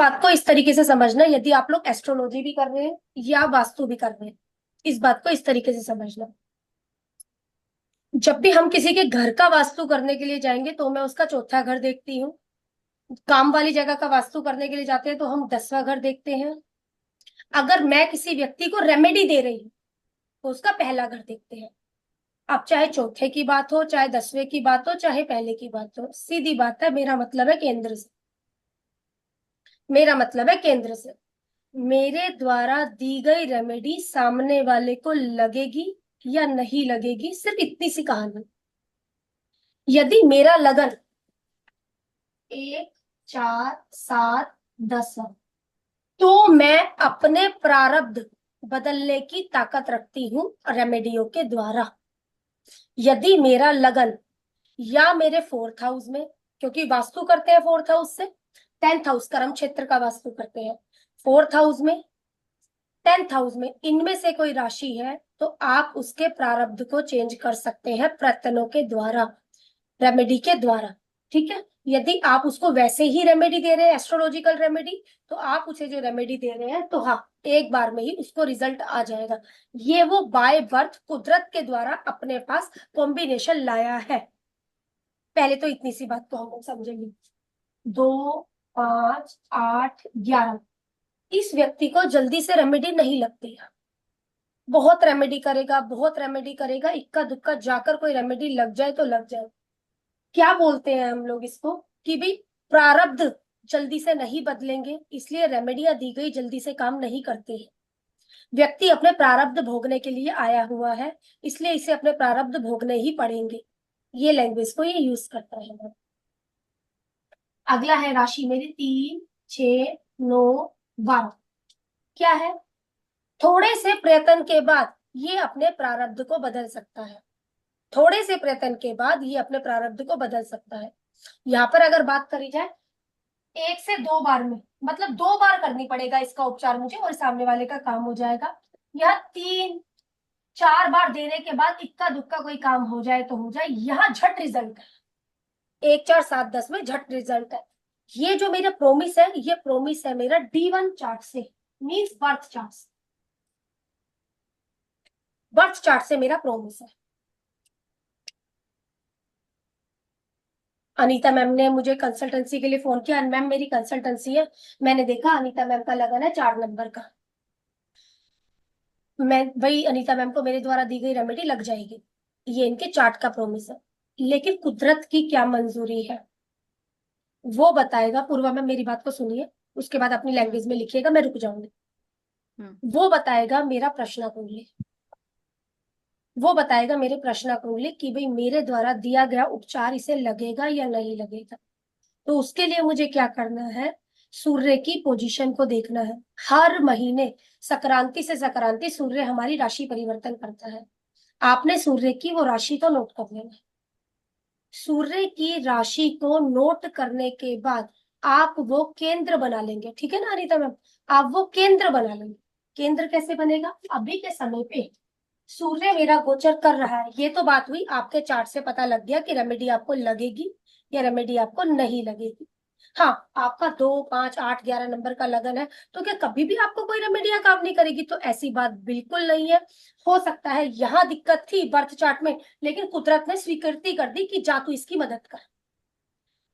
बात को इस तरीके से समझना, यदि आप लोग एस्ट्रोलॉजी भी कर रहे हैं या वास्तु भी कर रहे हैं, इस बात को इस तरीके से समझना। जब भी हम किसी के घर का वास्तु करने के लिए जाएंगे तो मैं उसका चौथा घर देखती हूँ। काम वाली जगह का वास्तु करने के लिए जाते हैं तो हम 10वां घर देखते हैं। अगर मैं किसी व्यक्ति को रेमेडी दे रही हूँ तो उसका पहला घर देखते हैं। अब चाहे चौथे की बात हो, चाहे 10वें की बात हो, चाहे पहले की बात हो, सीधी बात है, मेरा मतलब है केंद्र से। मेरा मतलब है केंद्र से। मेरे द्वारा दी गई रेमेडी सामने वाले को लगेगी या नहीं लगेगी, सिर्फ इतनी सी कहानी। यदि मेरा लगन 1, 4, 7, 10 है, तो मैं अपने प्रारब्ध बदलने की ताकत रखती हूँ रेमेडियो के द्वारा। यदि मेरा लगन या मेरे 4th हाउस में, क्योंकि वास्तु करते हैं 4th हाउस से, 10th हाउस कर्म क्षेत्र का वास्तु करते हैं, 4th हाउस में, 10th हाउस में, इनमें से कोई राशि है तो आप उसके प्रारब्ध को चेंज कर सकते हैं प्रयत्नों के द्वारा, रेमेडी के द्वारा। ठीक है, यदि आप उसको वैसे ही रेमेडी दे रहे हैं, एस्ट्रोलॉजिकल रेमेडी, तो आप उसे जो रेमेडी दे रहे हैं तो हाँ, एक बार में ही उसको रिजल्ट आ जाएगा। ये वो बाय बर्थ कुदरत के द्वारा अपने पास कॉम्बिनेशन लाया है। पहले तो इतनी सी बात को हम लोग समझेंगे। 2, 5, 8, 11, इस व्यक्ति को जल्दी से रेमेडी नहीं लगती है। बहुत रेमेडी करेगा, बहुत रेमेडी करेगा, इक्का दुक्का जाकर कोई रेमेडी लग जाए तो लग जाए। क्या बोलते हैं हम लोग इसको, कि भाई प्रारब्ध जल्दी से नहीं बदलेंगे, इसलिए रेमेडियां दी गई जल्दी से काम नहीं करती है। व्यक्ति अपने प्रारब्ध भोगने के लिए आया हुआ है, इसलिए इसे अपने प्रारब्ध भोगने ही पड़ेंगे। ये लैंग्वेज को ये यूज करता है। अगला है राशि मेरी 3, 6, 9, 12। क्या है? थोड़े से प्रयत्न के बाद ये अपने प्रारब्ध को बदल सकता है। थोड़े से प्रयत्न के बाद ये अपने प्रारब्ध को बदल सकता है। यहाँ पर अगर बात करी जाए 1 से 2 बार में, मतलब 2 बार करनी पड़ेगा इसका उपचार मुझे और सामने वाले का काम हो जाएगा। या 3, 4 बार देने के बाद इक्का दुक्का कोई काम हो जाए तो हो जाए, यहाँ झट रिजल्ट है। 1, 4, 7, 10 में झट रिजल्ट है। ये जो मेरा प्रोमिस है, ये प्रोमिस है मेरा D1 चार्ट से, मीन्स बर्थ चार्ट से। बर्थ चार्ट से मेरा प्रोमिस है। अनीता मैम ने मुझे कंसल्टेंसी के लिए फोन किया, मैम मेरी कंसल्टेंसी है। मैंने देखा अनीता मैम का लगन है 4 नंबर का। मैं वही अनीता मैम को मेरे द्वारा दी गई रेमेडी लग जाएगी, ये इनके चार्ट का प्रोमिस है। लेकिन कुदरत की क्या मंजूरी है वो बताएगा। पूर्वा मैम मेरी बात को सुनिए, उसके बाद अपनी लैंग्वेज में लिखिएगा, मैं रुक जाऊंगी। वो बताएगा मेरा प्रश्न कुंडली, वो बताएगा मेरे प्रश्न कुंडली कि भाई मेरे द्वारा दिया गया उपचार इसे लगेगा या नहीं लगेगा। तो उसके लिए मुझे क्या करना है, सूर्य की पोजीशन को देखना है। हर महीने संक्रांति से संक्रांति सूर्य हमारी राशि परिवर्तन करता है। आपने सूर्य की वो राशि तो नोट कर लेना है। सूर्य की राशि को नोट करने के बाद आप वो केंद्र बना लेंगे। ठीक है ना अनिता मैम, आप वो केंद्र बना लेंगे। केंद्र कैसे बनेगा, अभी के समय पे सूर्य मेरा गोचर कर रहा है, ये तो बात हुई, आपके चार्ट से पता लग गया कि रेमेडी आपको लगेगी या रेमेडी आपको नहीं लगेगी। हाँ, आपका 2, 5, 8, 11 नंबर का लगन है तो क्या कभी भी आपको कोई रेमेडियां काम नहीं करेगी? तो ऐसी बात बिल्कुल नहीं है। हो सकता है यहाँ दिक्कत थी बर्थ चार्ट में, लेकिन कुदरत ने स्वीकृति कर दी कि जा तू इसकी मदद कर।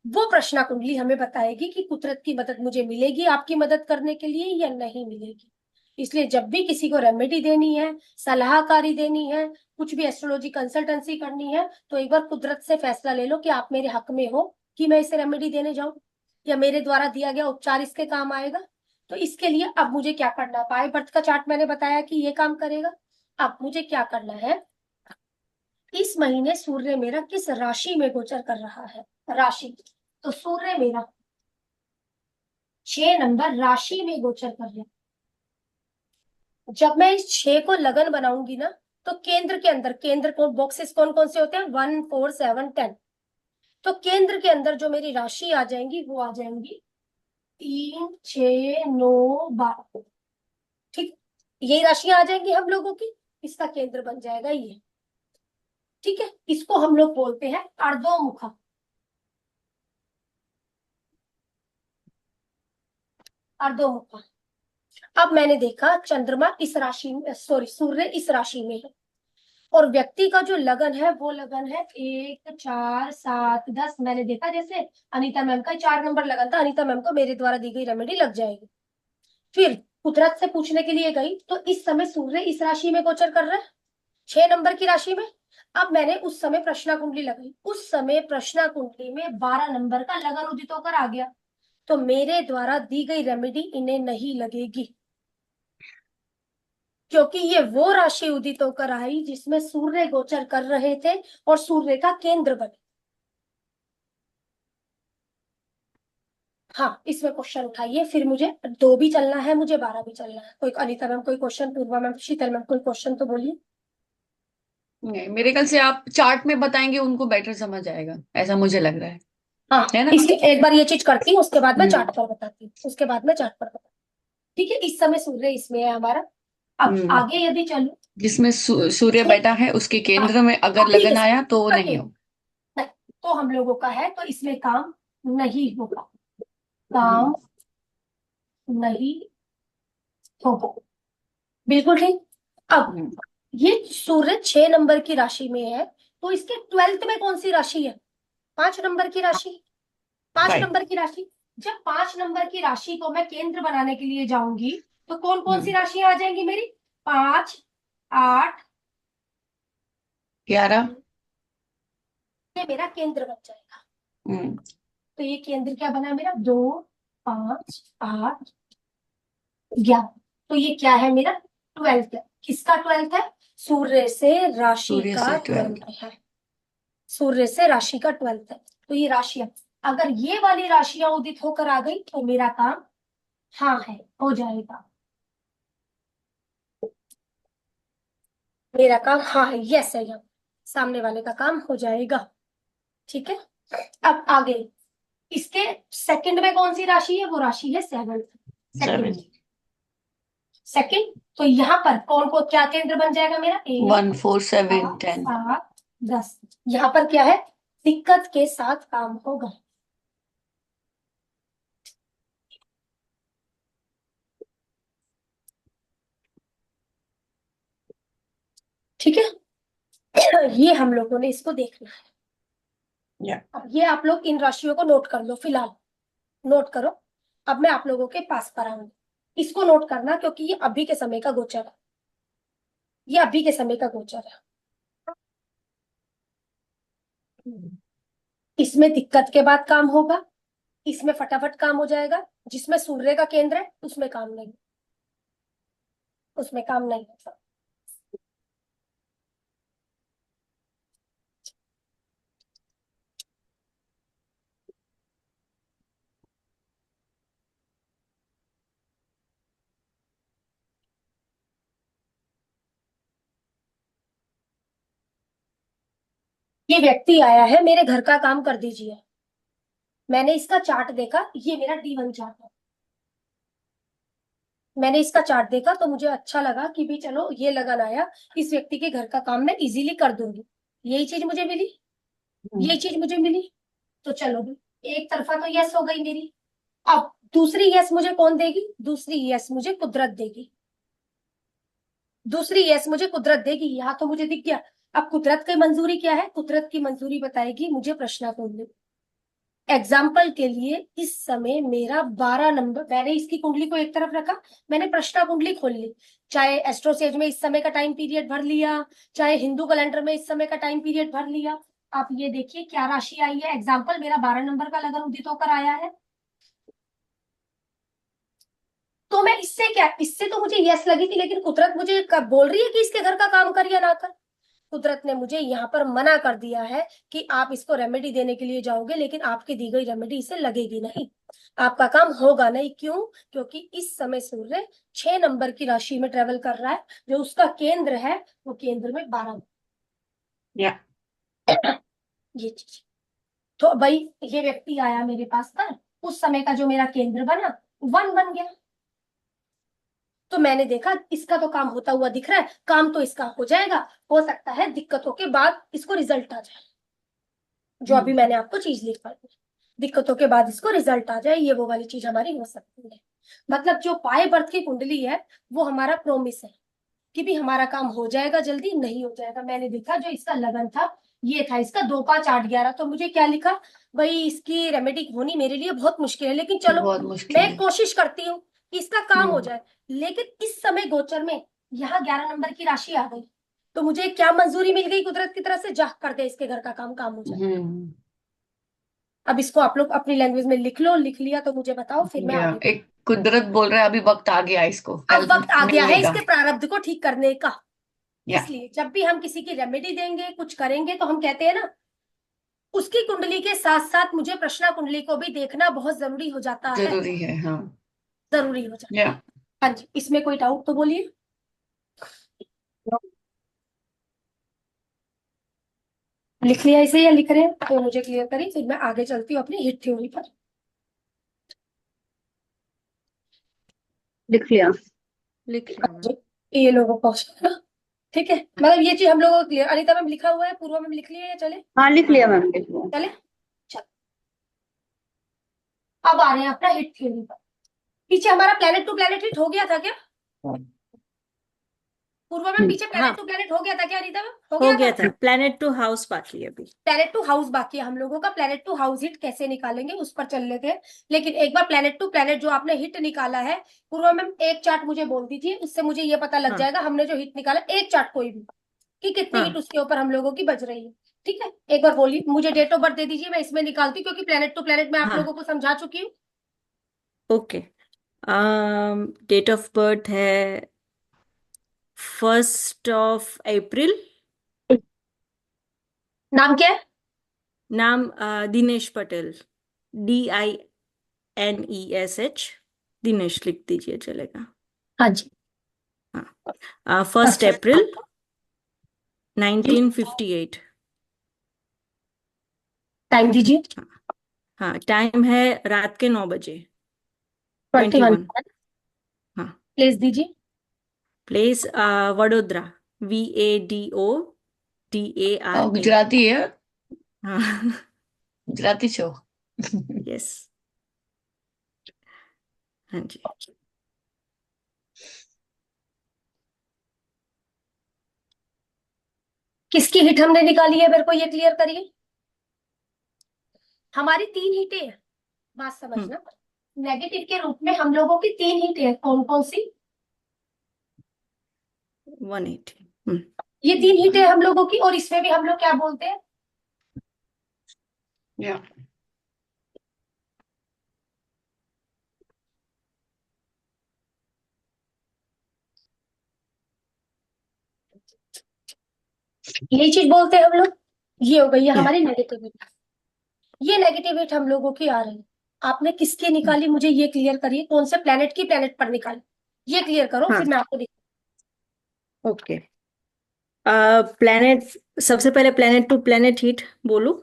वो प्रश्न कुंडली हमें बताएगी कि कुदरत की मदद मुझे मिलेगी आपकी मदद करने के लिए या नहीं मिलेगी। इसलिए जब भी किसी को रेमेडी देनी है, सलाहकारी देनी है, कुछ भी एस्ट्रोलॉजी कंसल्टेंसी करनी है, तो एक बार कुदरत से फैसला ले लो कि आप मेरे हक में हो कि मैं इसे रेमेडी देने जाऊं या मेरे द्वारा दिया गया उपचार इसके काम आएगा। तो इसके लिए अब मुझे क्या करना है, बाय बर्थ का चार्ट मैंने बताया कि ये काम करेगा। अब मुझे क्या करना है, इस महीने सूर्य मेरा किस राशि में गोचर कर रहा है, राशि। तो सूर्य मेरा 6 नंबर राशि में गोचर कर रहा है। जब मैं इस 6 को लगन बनाऊंगी ना, तो केंद्र के अंदर, केंद्र को बॉक्सेस कौन कौन से होते हैं, 1, 4, 7, 10। तो केंद्र के अंदर जो मेरी राशि आ जाएंगी वो आ जाएंगी 3, 6, 9, 12। ठीक, यही राशियां आ जाएंगी हम लोगों की, इसका केंद्र बन जाएगा ये। ठीक है, इसको हम लोग बोलते हैं अर्धोमुखा। और दो मुक्का। अब मैंने देखा चंद्रमा इस राशि में, सॉरी सूर्य इस राशि में है, और व्यक्ति का जो लगन है वो लगन है 1 4 7 10। मैंने देखा जैसे अनीता मैम का 4 नंबर लगन था, अनीता मैम को मेरे द्वारा दी गई रेमेडी लग जाएगी। फिर कुदरत से पूछने के लिए गई तो इस समय सूर्य इस राशि में गोचर कर रहा है, 6 नंबर की राशि में। अब मैंने उस समय प्रश्ना कुंडली लगाई, उस समय प्रश्ना कुंडली में 12 नंबर का लगन उदित होकर आ गया, तो मेरे द्वारा दी गई रेमेडी इन्हें नहीं लगेगी, क्योंकि ये वो राशि उदित होकर आई जिसमें सूर्य गोचर कर रहे थे और सूर्य का केंद्र बने। हाँ, इसमें क्वेश्चन उठाइए, फिर मुझे 2 भी चलना है, मुझे 12 भी चलना है। कोई अनीता मैम कोई क्वेश्चन, पूर्वा मैम, शीतल मैम कोई क्वेश्चन तो बोलिए। नहीं, मेरे ख्याल से आप चार्ट में बताएंगे उनको बेटर समझ आएगा, ऐसा मुझे लग रहा हाँ, है ना। इसके एक बार ये चीज करती हूँ, उसके बाद मैं हम्म। चार्ट पर बताती हूँ, उसके बाद मैं चार्ट पर बताती हूँ। ठीक है, इस समय सूर्य इसमें है हमारा। अब हम्म। आगे यदि चलूं, जिसमें सूर्य ये बैठा है उसके हाँ केंद्र में अगर अभी के लगन आया तो वो समय नहीं हो। नहीं, तो हम लोगों का है तो इसमें काम नहीं होगा, हम्म। काम नहीं होगा, बिल्कुल ठीक। अब हम्म। ये सूर्य 6 नंबर की राशि में है, तो इसके 12th में कौन सी राशि है? 5 नंबर की राशि। पांच राइट। नंबर की राशि, जब 5 नंबर की राशि को मैं केंद्र बनाने के लिए जाऊंगी तो कौन कौन सी हम्म। राशियां आ जाएंगी मेरी? 5 8, 11। ये मेरा केंद्र बन जाएगा। हम्म। तो ये केंद्र क्या बना मेरा? 2 5 8 11। तो ये क्या है मेरा? 12th है। किसका 12th है? सूर्य से राशि सूर्य का से 12। 12th है। सूर्य से राशि का 12th है। तो ये राशियां, अगर ये वाली राशियां उदित होकर आ गई तो मेरा काम हाँ है, हो जाएगा। मेरा काम हाँ है, यस है, यहाँ सामने वाले का काम हो जाएगा। ठीक है, अब आगे इसके सेकंड में कौन सी राशि है? वो राशि है 7th। सेकंड, 7। सेकंड। तो यहाँ पर कौन को क्या केंद्र बन जाएगा मेरा? 1 4 7 1 10। 7 10। यहाँ पर क्या है? दिक्कत के साथ काम होगा। ठीक है, ये हम लोगों ने इसको देखना है। या। अब ये आप लोग इन राशियों को नोट कर लो, फिलहाल नोट करो। अब मैं आप लोगों के पास पर आऊंगी, इसको नोट करना क्योंकि ये अभी के समय का गोचर है, ये अभी के समय का गोचर है। इसमें दिक्कत के बाद काम होगा, इसमें फटाफट काम हो जाएगा। जिसमें सूर्य का केंद्र है उसमें काम नहीं, उसमें काम नहीं होगा। ये व्यक्ति आया है, मेरे घर का काम कर दीजिए। मैंने इसका चार्ट देखा, ये मेरा D1 चार्ट है। मैंने इसका चार्ट देखा तो मुझे अच्छा लगा कि भी चलो ये लगन आया, इस व्यक्ति के घर का काम मैं इजीली कर दूंगी। यही चीज मुझे मिली, यही चीज मुझे मिली। तो चलो भी, एक तरफा तो यस हो गई मेरी। अब दूसरी यस मुझे कौन देगी? दूसरी यस मुझे कुदरत देगी। दूसरी यस मुझे कुदरत देगी, यहाँ तो मुझे दिख गया। अब कुदरत की मंजूरी क्या है? कुदरत की मंजूरी बताएगी मुझे प्रश्न कुंडली। एग्जाम्पल के लिए इस समय मेरा 12 नंबर, मैंने इसकी कुंडली को एक तरफ रखा, मैंने प्रश्न कुंडली खोल ली। चाहे एस्ट्रोसेज में इस समय का टाइम पीरियड भर लिया, चाहे हिंदू कैलेंडर में इस समय का टाइम पीरियड भर लिया। आप ये देखिए क्या राशि आई है। एग्जाम्पल मेरा 12 नंबर का लगन उदित होकर आया है, तो मैं इससे क्या, इससे तो मुझे यस लगी थी, लेकिन कुदरत मुझे कब बोल रही है कि इसके घर का काम कर या ना कर? कुदरत ने मुझे यहाँ पर मना कर दिया है कि आप इसको रेमेडी देने के लिए जाओगे, लेकिन आपकी दी गई रेमेडी इसे लगेगी नहीं, आपका काम होगा नहीं। क्यों? क्योंकि इस समय सूर्य 6 नंबर की राशि में ट्रेवल कर रहा है, जो उसका केंद्र है वो केंद्र में 12। या। ये चीज, तो भाई ये व्यक्ति आया मेरे पास पर, उस समय का जो मेरा केंद्र बना 1 बन गया। तो मैंने देखा इसका तो काम होता हुआ दिख रहा है, काम तो इसका हो जाएगा। हो सकता है दिक्कतों के बाद इसको रिजल्ट आ जाए, जो अभी हम्म। मैंने आपको चीज लिख पाई, दिक्कतों के बाद इसको रिजल्ट आ जाए, ये वो वाली चीज हमारी हो सकती है। मतलब जो बाय बर्थ की कुंडली है वो हमारा प्रोमिस है कि भी हमारा काम हो जाएगा, जल्दी नहीं हो जाएगा। मैंने देखा जो इसका लगन था ये था इसका 2 5 8 11, तो मुझे क्या लिखा, भाई इसकी रेमेडी होनी मेरे लिए बहुत मुश्किल है, लेकिन चलो बहुत मुश्किल मैं है। कोशिश करती हूँ कि इसका काम हो हम्म। जाए। लेकिन इस समय गोचर में यहाँ 11 नंबर की राशि आ गई, तो मुझे क्या मंजूरी मिल गई कुदरत की तरफ से, जा कर दे इसके घर का काम, काम हो जाए। हम्म। अब इसको आप लोग अपनी लैंग्वेज में लिख लो, लिख लिया तो मुझे बताओ, फिर मैं या आगे। एक कुदरत बोल रहा है अभी वक्त आ गया इसको अब हेल्प वक्त आ गया मिलने है का। इसके प्रारब्ध को ठीक करने का। या इसलिए जब भी हम किसी की रेमेडी देंगे, कुछ करेंगे, तो हम कहते हैं ना, उसकी कुंडली के साथ साथ मुझे प्रश्ना कुंडली को भी देखना बहुत जरूरी हो जाता है। जरूरी है हाँ। जरूरी हो जाता या है। हाँ जी, इसमें कोई डाउट तो बोलिए। लिख लिया इसे या लिख रहे हैं तो मुझे क्लियर करिए, फिर मैं आगे चलती हूँ अपनी हिट थ्योरी पर। लिख लिया। लिख हाँ लिया मैम। जी, ये लोगों को ठीक है, मतलब ये चीज हम लोगों को क्लियर। अनिता मैम लिखा हुआ है, पूर्वा मैम लिख लिया या चले? हाँ लिख लिया हाँ मैम, लिख लिया। चले, चल। अब आ रहे हैं अपना हिट थ्योरी पर। पीछे हमारा प्लेनेट टू प्लेनेट हिट हो गया था क्या? पूर्वा में पीछे हाँ प्लेनेट टू प्लेनेट हो गया था क्या अनीता में? हो हो गया गया था। था, प्लेनेट टू हाउस बाकी है अभी। प्लेनेट टू हाउस बाकी है हम लोगों का। प्लेनेट टू हाउस हिट कैसे निकालेंगे उस पर चल लेते हैं। लेकिन एक बार प्लेनेट टू प्लेनेट जो आपने हिट निकाला है, पूर्वा मैम एक चार्ट मुझे बोल दी थी, उससे मुझे ये पता लग हाँ जाएगा हमने जो हिट निकाला, एक चार्ट कोई भी, कि कितनी हिट हाँ उसके ऊपर हम लोगों की बज रही है। ठीक है, एक बार बोलिए, मुझे डेट ऑफ बर्थ दे दीजिए, मैं इसमें निकालती हूँ, क्योंकि प्लेनेट टू प्लेनेट मैं आप हाँ लोगों को समझा चुकी हूँ। ओके। डेट ऑफ बर्थ है 1 अप्रैल। नाम क्या है? नाम दिनेश पटेल, DINESH। दिनेश लिख दीजिए चलेगा। हाँ जी। हाँ 1 अप्रैल 1958। टाइम दीजिए। हाँ टाइम है रात के 9 बजे 21। 21। हाँ प्लेस दीजिए। Place Vadodara, VADODARA। गुजराती है। हाँ गुजराती छो। यस हाँ जी। किसकी हिट हमने निकाली है, मेरे को ये क्लियर करिए। हमारी 3 हिटें हैं, बात हम्म समझना। नेगेटिव के रूप में हम लोगों की 3 हिटें हैं, कौन कौन सी? 180। ये 3 हिटें हैं हम लोगों की, और इसमें भी हम लोग क्या बोलते हैं? या यही चीज बोलते हैं हम लोग। ये हो गई है या हमारी नेगेटिव हिट। ये नेगेटिव हिट हम लोगों की आ रही है। आपने किसकी निकाली मुझे ये क्लियर करिए, कौन से प्लेनेट की प्लेनेट पर निकाली, ये क्लियर करो, हाँ फिर मैं आपको ओके। प्लेनेट, सबसे पहले प्लेनेट टू प्लेनेट हीट बोलूं?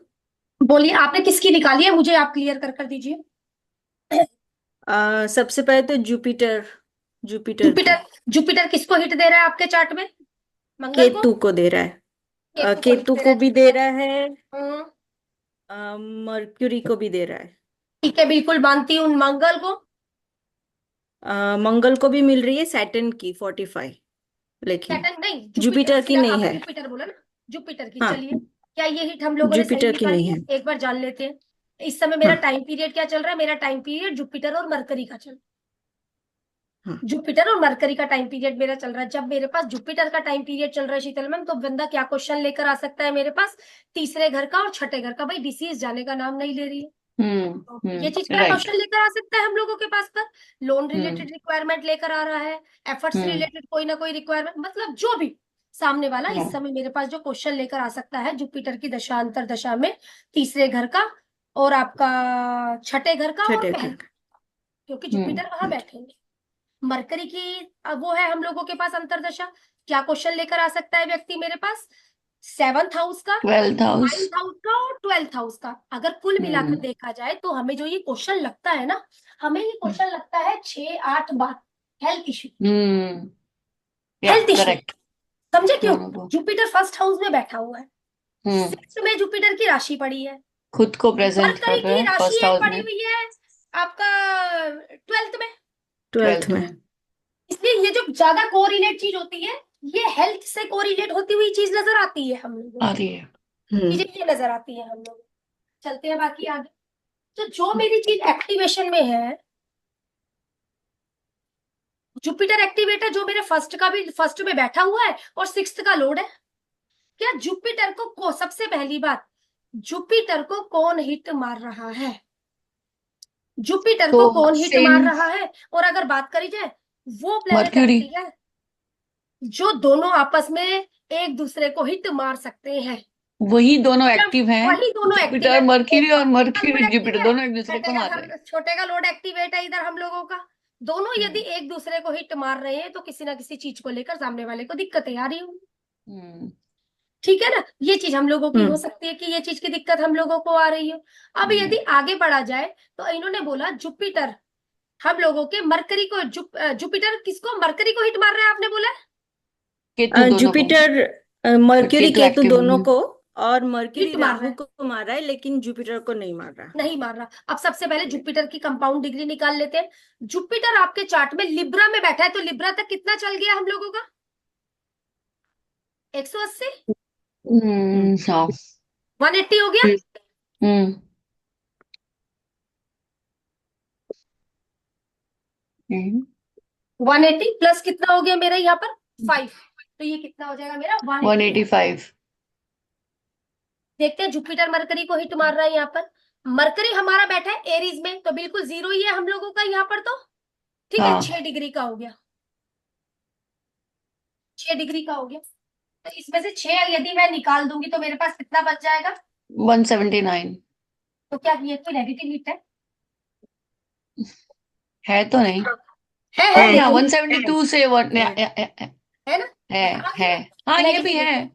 बोलिए आपने किसकी निकाली है, मुझे आप क्लियर कर कर दीजिए। सबसे पहले तो जुपिटर, जुपिटर की। जुपिटर। जुपिटर किसको हिट दे रहा है आपके चार्ट में? मंगल को। केतु को दे रहा है। केतु को हिट केतु दे रहा को है भी दे जुपिटर। रहा है, हम्म, मर्क्यूरी को भी दे रहा है। ठीक है, बिल्कुल मानती हूँ। मंगल को। मंगल को भी मिल रही है, सैटर्न की 45, लेकिन सैटर्न नहीं, जुपिटर जुपिटर की क्या नहीं आपने है। जुपिटर बोला ना? जुपिटर की, हाँ चलिए। क्या ये हिट हम लोगों ने सही जुपिटर की निकाली नहीं है, है। एक बार जान लेते हैं। इस समय मेरा हाँ टाइम पीरियड क्या चल रहा है? मेरा टाइम पीरियड जुपिटर और मरकरी का चल रहा है। हाँ जुपिटर और मरकरी का टाइम पीरियड मेरा चल रहा है। जब मेरे पास जुपिटर का टाइम पीरियड चल रहा है शीतल मैम, तो बंदा क्या क्वेश्चन लेकर आ सकता है मेरे पास? तीसरे घर का और छठे घर का। भाई डिसीज जाने का नाम नहीं ले रही है, तो ये चीज क्या राइट। क्वेश्चन लेकर आ सकता है हम लोगों के पास पर? लोन हम्म। रिलेटेड रिक्वायरमेंट लेकर आ रहा है, एफर्ट्स हम्म। रिलेटेड कोई ना कोई रिक्वायरमेंट, मतलब जो भी सामने वाला हाँ। इस समय मेरे पास जो क्वेश्चन लेकर आ सकता है जुपिटर की दशा अंतर दशा में, तीसरे घर का और आपका छठे घर का और छठे पहले, घर। क्योंकि जुपिटर वहां बैठेंगे। मरकरी की वो है हम लोगों के पास अंतरदशा। क्या क्वेश्चन लेकर आ सकता है व्यक्ति मेरे पास? 7th हाउस का, 12th हाउस। 9th हाउस का और 12th हाउस का। अगर कुल मिलाकर हम्म। देखा जाए तो हमें जो ये क्वेश्चन लगता है ना, हमें ये क्वेश्चन लगता है 6 8 बार। Health issue. हम्म। या हेल्थ इश्यू। करेक्ट। समझे क्यों? वो जुपिटर फर्स्ट हाउस में बैठा हुआ है, हम्म 6th में जुपिटर की राशि पड़ी है, खुद को प्रेजेंट कर मरकरी रहे की हैं राशि फर्स्ट एक हाउस पड़ी में। हुई है आपका 12th में। ट्वेल्थ 12th में। में। इसलिए ये जो ज्यादा कोरिलेट चीज होती है, ये हेल्थ से कोरिलेट होती हुई चीज नजर आती है हम लोगों आ को, रही है। चीजें ये नजर आती है हम लोग। चलते हैं बाकी आगे। तो जो मेरी चीज एक्टिवेशन में है, जुपिटर एक्टिवेटर जो मेरे फर्स्ट का भी फर्स्ट में बैठा हुआ है और सिक्स्थ का लोड है। क्या जुपिटर को सबसे पहली बात, जुपिटर को कौन हिट मार रहा है? जुपिटर तो को कौन हिट मार सेम रहा है? और अगर बात करी जाए, वो प्लेनेट मर्क्यूरी। ऐसी है जो दोनों आपस में एक दूसरे को हिट मार सकते हैं। वही दोनों क्या एक्टिव हैं, वही दोनों एक्टिव जुपिटर है? मर्क्यूरी, एक और का लोड मर्क्यूरी एक्टिव जुपिटर है, दोनों एक दूसरे को मार रहे हैं। छोटे का लोड एक्टिवेट है इधर हम लोगों का। दोनों यदि हम्म एक दूसरे को हिट मार रहे हैं तो किसी ना किसी चीज को लेकर सामने वाले को दिक्कतें आ रही होंगी। हम्म ठीक है ना? ये चीज हम लोगों की हो हम्म सकती है कि ये चीज की दिक्कत हम लोगों को आ रही है। अब यदि आगे बढ़ा जाए तो इन्होंने बोला जुपिटर हम लोगों के मरकरी को जुपिटर किसको मरकरी को हिट मार रहा है आपने बोला? केतु दोनों को। Jupiter mercury Ketu Ketu active. दोनों को, और मर्क्यूरी हिट मार रहा राहु है, को मार रहा है, लेकिन जुपिटर को नहीं मार रहा। नहीं मार रहा। अब सबसे पहले जुपिटर की कंपाउंड डिग्री निकाल लेते हैं। जुपिटर आपके चार्ट में लिब्रा में बैठा है, तो लिब्रा तक कितना चल गया हम लोगों का? 180, हाँ। 180 हो गया। हम्म हम्म 180 प्लस कितना हो गया मेरा यहाँ पर? 5। तो ये कितना हो जाएगा मेरा? 180। 185। देखते हैं जुपिटर मरकरी को हिट मार रहा है यहाँ पर। मरकरी हमारा बैठा है एरीज में, तो बिल्कुल जीरो ही है हम लोगों का यहाँ पर तो। ठीक है, हाँ 6 डिग्री का हो गया, 6 डिग्री का हो गया। तो इसमें से 6 यदि मैं निकाल दूंगी तो मेरे पास कितना बच जाएगा? 179। तो क्या ये कोई नेगेटिव हिट है तो नहीं। है हाँ या लेकिन 172 से वन है। है ना? है हाँ, है। हाँ ये भी नेगेटिव है। हिट है।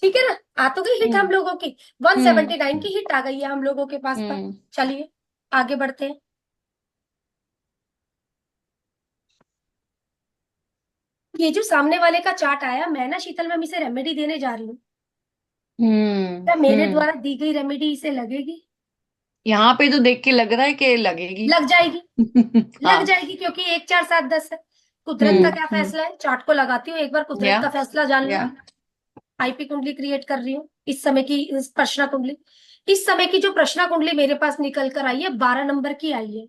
ठीक है ना? आ तो गई हिट हम हम्म लोगों की, हम्म 179 की हिट आ गई है हम लोगों के पास पर। हम्म चलिए आगे बढ़ते हैं। ये जो सामने वाले का चार्ट आया, मैं ना शीतल मैम इसे रेमेडी देने जा रही हूँ। क्या मेरे हम्म। द्वारा दी गई रेमेडी इसे लगेगी? यहाँ पे तो देख के लग रहा है कि लगेगी। लग जाएगी, लग हाँ। जाएगी, क्योंकि 1 4 7 10 है। कुदरत का क्या हम्म। फैसला है? चार्ट को लगाती हूँ एक बार, कुदरत या का फैसला जान लो। या आईपी कुंडली क्रिएट कर रही हूँ इस समय की, इस प्रश्न कुंडली। इस समय की जो प्रश्न कुंडली मेरे पास निकल कर आई है, 12 नंबर की आई है।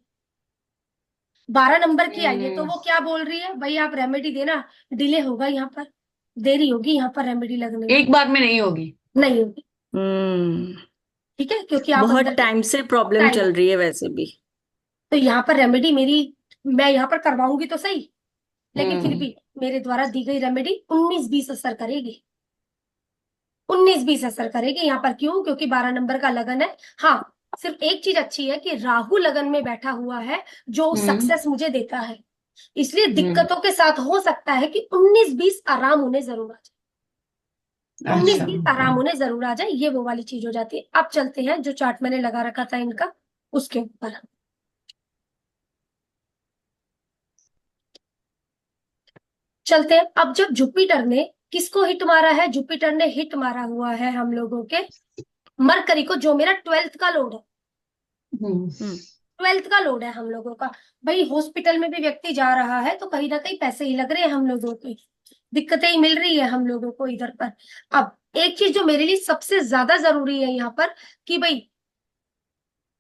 12 नंबर की आई है, तो हम्म वो क्या बोल रही है? भाई आप रेमेडी देना, डिले होगा यहाँ पर, देरी होगी यहाँ पर रेमेडी लगने में। एक बार में नहीं होगी। नहीं होगी। हम्म ठीक है, क्योंकि आप बहुत अंदर टाइम से प्रॉब्लम टाइम, चल रही है वैसे भी। तो यहाँ पर रेमेडी मेरी, मैं यहाँ पर करवाऊंगी तो सही, लेकिन फिर हम्म भी मेरे द्वारा दी गई रेमेडी 19 20 असर करेगी। 19 20 असर करेगी यहाँ पर। क्यों? क्योंकि 12 नंबर का लगन है। हाँ, सिर्फ एक चीज अच्छी है कि राहु लगन में बैठा हुआ है, जो हम्म सक्सेस मुझे देता है। इसलिए हम्म दिक्कतों के साथ हो सकता है कि 19 20 आराम होने जरूर आ जाए। उन्नीस अच्छा। बीस आराम होने जरूर आ जाए, ये वो वाली चीज हो जाती है। अब चलते हैं जो चार्ट मैंने लगा रखा था इनका, उसके ऊपर। चलते हैं। अब जब जुपिटर ने किसको हिट मारा है? जुपिटर ने हिट मारा हुआ है हम लोगों के मरकरी को, जो मेरा 12th का लोड है। हम्म 12th का लोड है हम लोगों का। भाई हॉस्पिटल में भी व्यक्ति जा रहा है तो कहीं ना कहीं पैसे ही लग रहे हैं हम लोगों की, दिक्कतें ही मिल रही है हम लोगों को इधर पर। अब एक चीज जो मेरे लिए सबसे ज्यादा जरूरी है यहाँ पर, कि भाई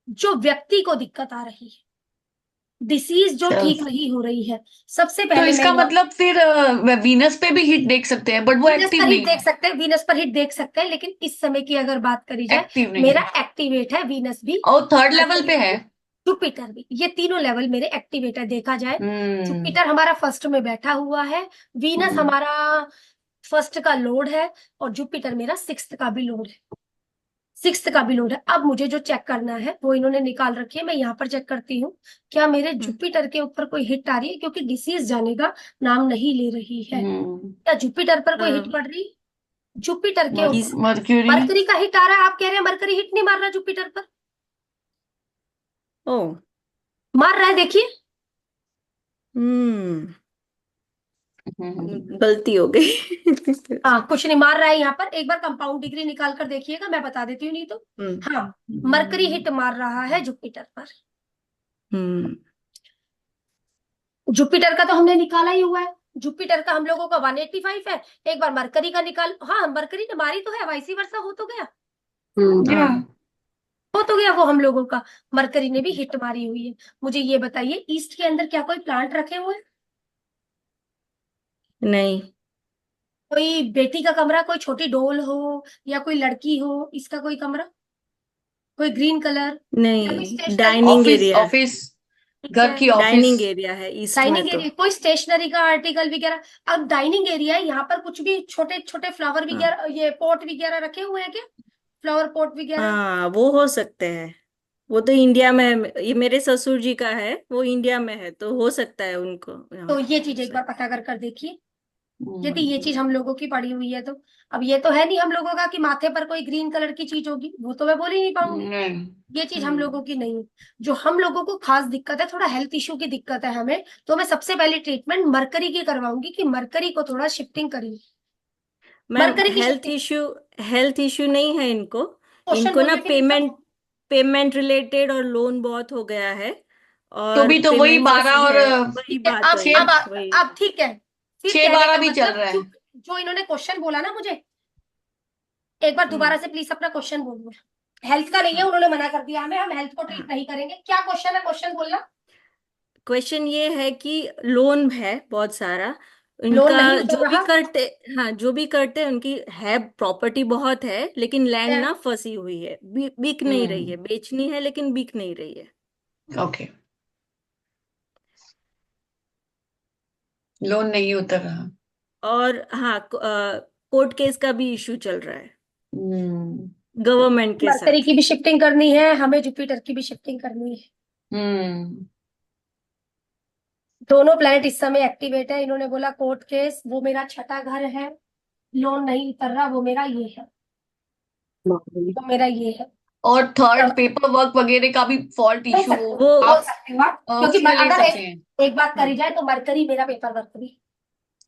जो व्यक्ति को दिक्कत आ रही है, डिसीज जो चल, ठीक नहीं हो रही है, सबसे तो पहले मैं इसका यहाँ मतलब फिर वीनस पे भी हिट देख सकते हैं, बट वो वीनस एक्टिव पर हिट नहीं देख है। सकते हैं, वीनस पर हिट देख सकते हैं, लेकिन इस समय की अगर बात करी जाए, एक्टिव नहीं मेरा है। एक्टिवेट है वीनस भी, और थर्ड लेवल मरकरी पे है। भी, जुपिटर भी। ये तीनों लेवल मेरे एक्टिवेट है। देखा जाए, हम्म जुपिटर हमारा फर्स्ट में बैठा हुआ है, वीनस हम्म हमारा फर्स्ट का लोड है, और जुपिटर मेरा सिक्स्थ का भी लोड है। सिक्स्थ का भी लोड है। अब मुझे जो चेक करना है वो इन्होंने निकाल रखी है, मैं यहाँ पर चेक करती हूँ क्या मेरे जुपिटर के ऊपर कोई हिट आ रही है, क्योंकि डिसीज जाने का नाम नहीं ले रही है। हम्म क्या जुपिटर पर कोई हिट पड़ रही? जुपिटर के ऊपर मर्क्यूरी। मरकरी का हिट आ रहा है। आप कह रहे हैं मरकरी हिट नहीं मार रहा जुपिटर पर? ओ। मार रहा है, देखिए। हम्म हम्म गलती हो गई। हाँ, कुछ नहीं मार रहा है यहाँ पर। एक बार कंपाउंड डिग्री निकाल कर देखिएगा, मैं बता देती हूँ नहीं तो। हाँ, मरकरी हिट मार रहा है जुपिटर पर। हम्म जुपिटर का तो हमने निकाला ही हुआ है। जुपिटर का हम लोगों का 185 है। एक बार मरकरी का निकाल, हाँ मरकरी ने मारी तो है, वाइसी वर्सा हो तो गया, या हाँ हो तो गया वो हम लोगों का। मरकरी ने भी हिट मारी हुई है। मुझे ये बताइए, ईस्ट के अंदर क्या कोई प्लांट रखे हुए हैं? नहीं कोई बेटी का कमरा, कोई छोटी डॉल हो या कोई लड़की हो, इसका कोई कमरा, कोई ग्रीन कलर या कोई नहीं, stationery? Dining office area, office, ठीक घर है, की ऑफिस। डाइनिंग एरिया है ईस्ट में डाइनिंग तो। एरिया, कोई स्टेशनरी का आर्टिकल वगैरह। अब डाइनिंग एरिया है, यहाँ पर कुछ भी छोटे छोटे फ्लावर हाँ वगैरह, ये पॉट वगैरह रखे हुए हैं क्या? फ्लावर पॉट वगैरह? हाँ, वो हो सकते हैं। वो तो इंडिया में है, ये मेरे ससुर जी का है, वो इंडिया में है तो हो सकता है उनको तो यहाँ ये चीज एक ऐसा। बार पता कर देखिए, यदि ये हम्म, चीज हम लोगों की पड़ी हुई है तो। अब ये तो है नहीं हम लोगों का कि माथे पर कोई ग्रीन कलर की चीज होगी, वो तो मैं बोल ही नहीं पाऊंगी। नहीं। ये चीज हम लोगों की नहीं है। जो हम लोगों को खास दिक्कत है, थोड़ा हेल्थ इशू की दिक्कत है हमें, तो मैं सबसे पहले ट्रीटमेंट मरकरी की करवाऊंगी कि मरकरी को थोड़ा शिफ्टिंग करिए। मैम मरकरी की शिफ्टिंग, हेल्थ इशू नहीं है इनको। क्वेश्चन इनको ना बोलिए फिर इसका। पेमेंट रिलेटेड और लोन बहुत हो गया है, तो और भी तो वही पेमेंट 12 फंसी और है, वही ठीक है, बात हुई छह वही। अब ठीक है। फिर छह कहने बारह का भी चल मतलब रहा है। जो इन्होंने क्वेश्चन बोला ना मुझे, एक बार दोबारा हम्म से प्लीज अपना क्वेश्चन बोलिए। हेल्थ का नहीं है, हाँ उन्होंने मना कर दिया हमें, हम हेल्थ को ट्रीट हाँ, नहीं करेंगे। क्या क्वेश्चन है, क्वेश्चन बोलना। क्वेश्चन ये है कि लोन है बहुत सारा लोन इनका, नहीं उतर जो भी रहा करते, हाँ जो भी करते हैं उनकी है, प्रॉपर्टी बहुत है लेकिन लैंड है। ना फंसी हुई है, बिक नहीं रही है, हम्म। बेचनी है लेकिन बिक नहीं रही है। ओके। लोन नहीं उतर रहा। और हाँ, कोर्ट केस का भी इशू चल रहा है हम्म। गवर्नमेंट के मरकरी साथ। की भी शिफ्टिंग करनी है हमें, जुपिटर की भी शिफ्टिंग करनी है। हम्म। दोनों प्लैनेट इस समय एक्टिवेट है। इन्होंने बोला कोर्ट केस, वो मेरा छठा घर है। लोन नहीं उतर रहा, वो मेरा ये है, वो मेरा ये है। और थर्ड अब पेपर वर्क वगैरह का भी फॉल्ट बोल इशू सकते हो, वो बोल आप सकते हो आप, क्योंकि उसके ले अगर सकते हैं। एक बात हाँ करी जाए तो मरकरी मेरा पेपर वर्क भी,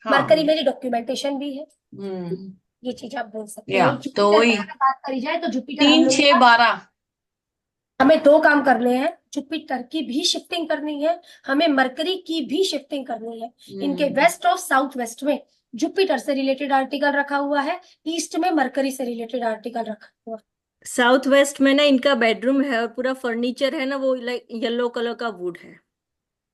मरकरी हाँ। मेरी डॉक्यूमेंटेशन भी है। हम्म। ये चीज आप बोल सकते या हो। तो जुपिटर की वही अगर बात करी जाए तो जुपिटर हम 3 लोगों 6 का, 12। हमें दो काम करने हैं। जुपिटर की भी शिफ्टिंग करनी है, हमें मरकरी की भी शिफ्टिंग करनी है। इनके हम्म। वेस्ट और साउथ वेस्ट में जुपिटर से रिलेटेड आर्टिकल रखा हुआ है, ईस्ट में मरकरी से रिलेटेड आर्टिकल रखा हुआ है। साउथ वेस्ट में ना इनका बेडरूम है, और पूरा फर्नीचर है ना वो लाइक येलो कलर का वुड है।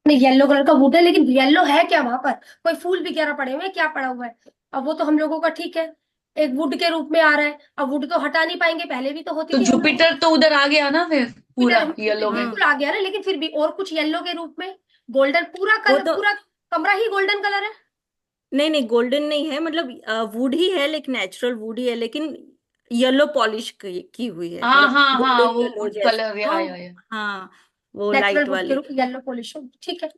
नहीं, येलो कलर का वुड है, लेकिन येलो है क्या वहां पर? कोई फूल वगैरह पड़े हुए हैं, क्या पड़ा हुआ है? अब वो तो हम लोगों का ठीक है, एक वुड के रूप में आ रहा है। अब वुड तो हटा नहीं पाएंगे, पहले भी तो होती तो थी हम लोग। जुपिटर तो उधर आ गया ना फिर, जुपिटर पूरा हम येलो में। बिल्कुल हाँ आ गया ना, लेकिन फिर भी और कुछ येलो के रूप में, गोल्डन पूरा वो कलर, तो, पूरा कमरा ही गोल्डन कलर है। नहीं नहीं, गोल्डन नहीं है, मतलब वुड ही है, लेकिन नेचुरल वुड ही है, लेकिन येलो पॉलिश की हुई है, हाँ मतलब हाँ हाँ, गोल्डन वो येलो वुड जैसे कलर, तो। या। हाँ, वो नेचुरल लाइट वुड के वाली। रूप येलो पॉलिश, ठीक है।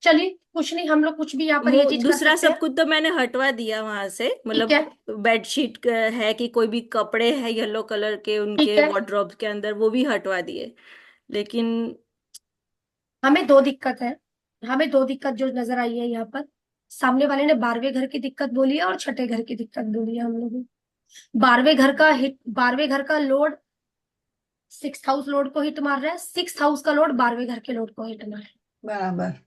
चलिए, कुछ नहीं, हम लोग कुछ भी यहाँ पर वो ये चीज कर दूसरा सकते सब हैं। कुछ तो मैंने हटवा दिया वहां से, ठीक मतलब है, बेडशीट है कि कोई भी कपड़े हैं येलो कलर के ठीक उनके है। वार्डरोब के अंदर, वो भी हटवा दिए। लेकिन हमें दो दिक्कत है, हमें दो दिक्कत जो नजर आई है यहाँ पर। सामने वाले ने 12वें घर की दिक्कत बोली है और छठे घर की दिक्कत बोली है हम लोगों। 12वें घर का हिट, 12वें घर का लोड 6th हाउस लोड को हिट मार रहा है, 6th हाउस का लोड 12वें घर के लोड को हिट मार रहा है। बराबर।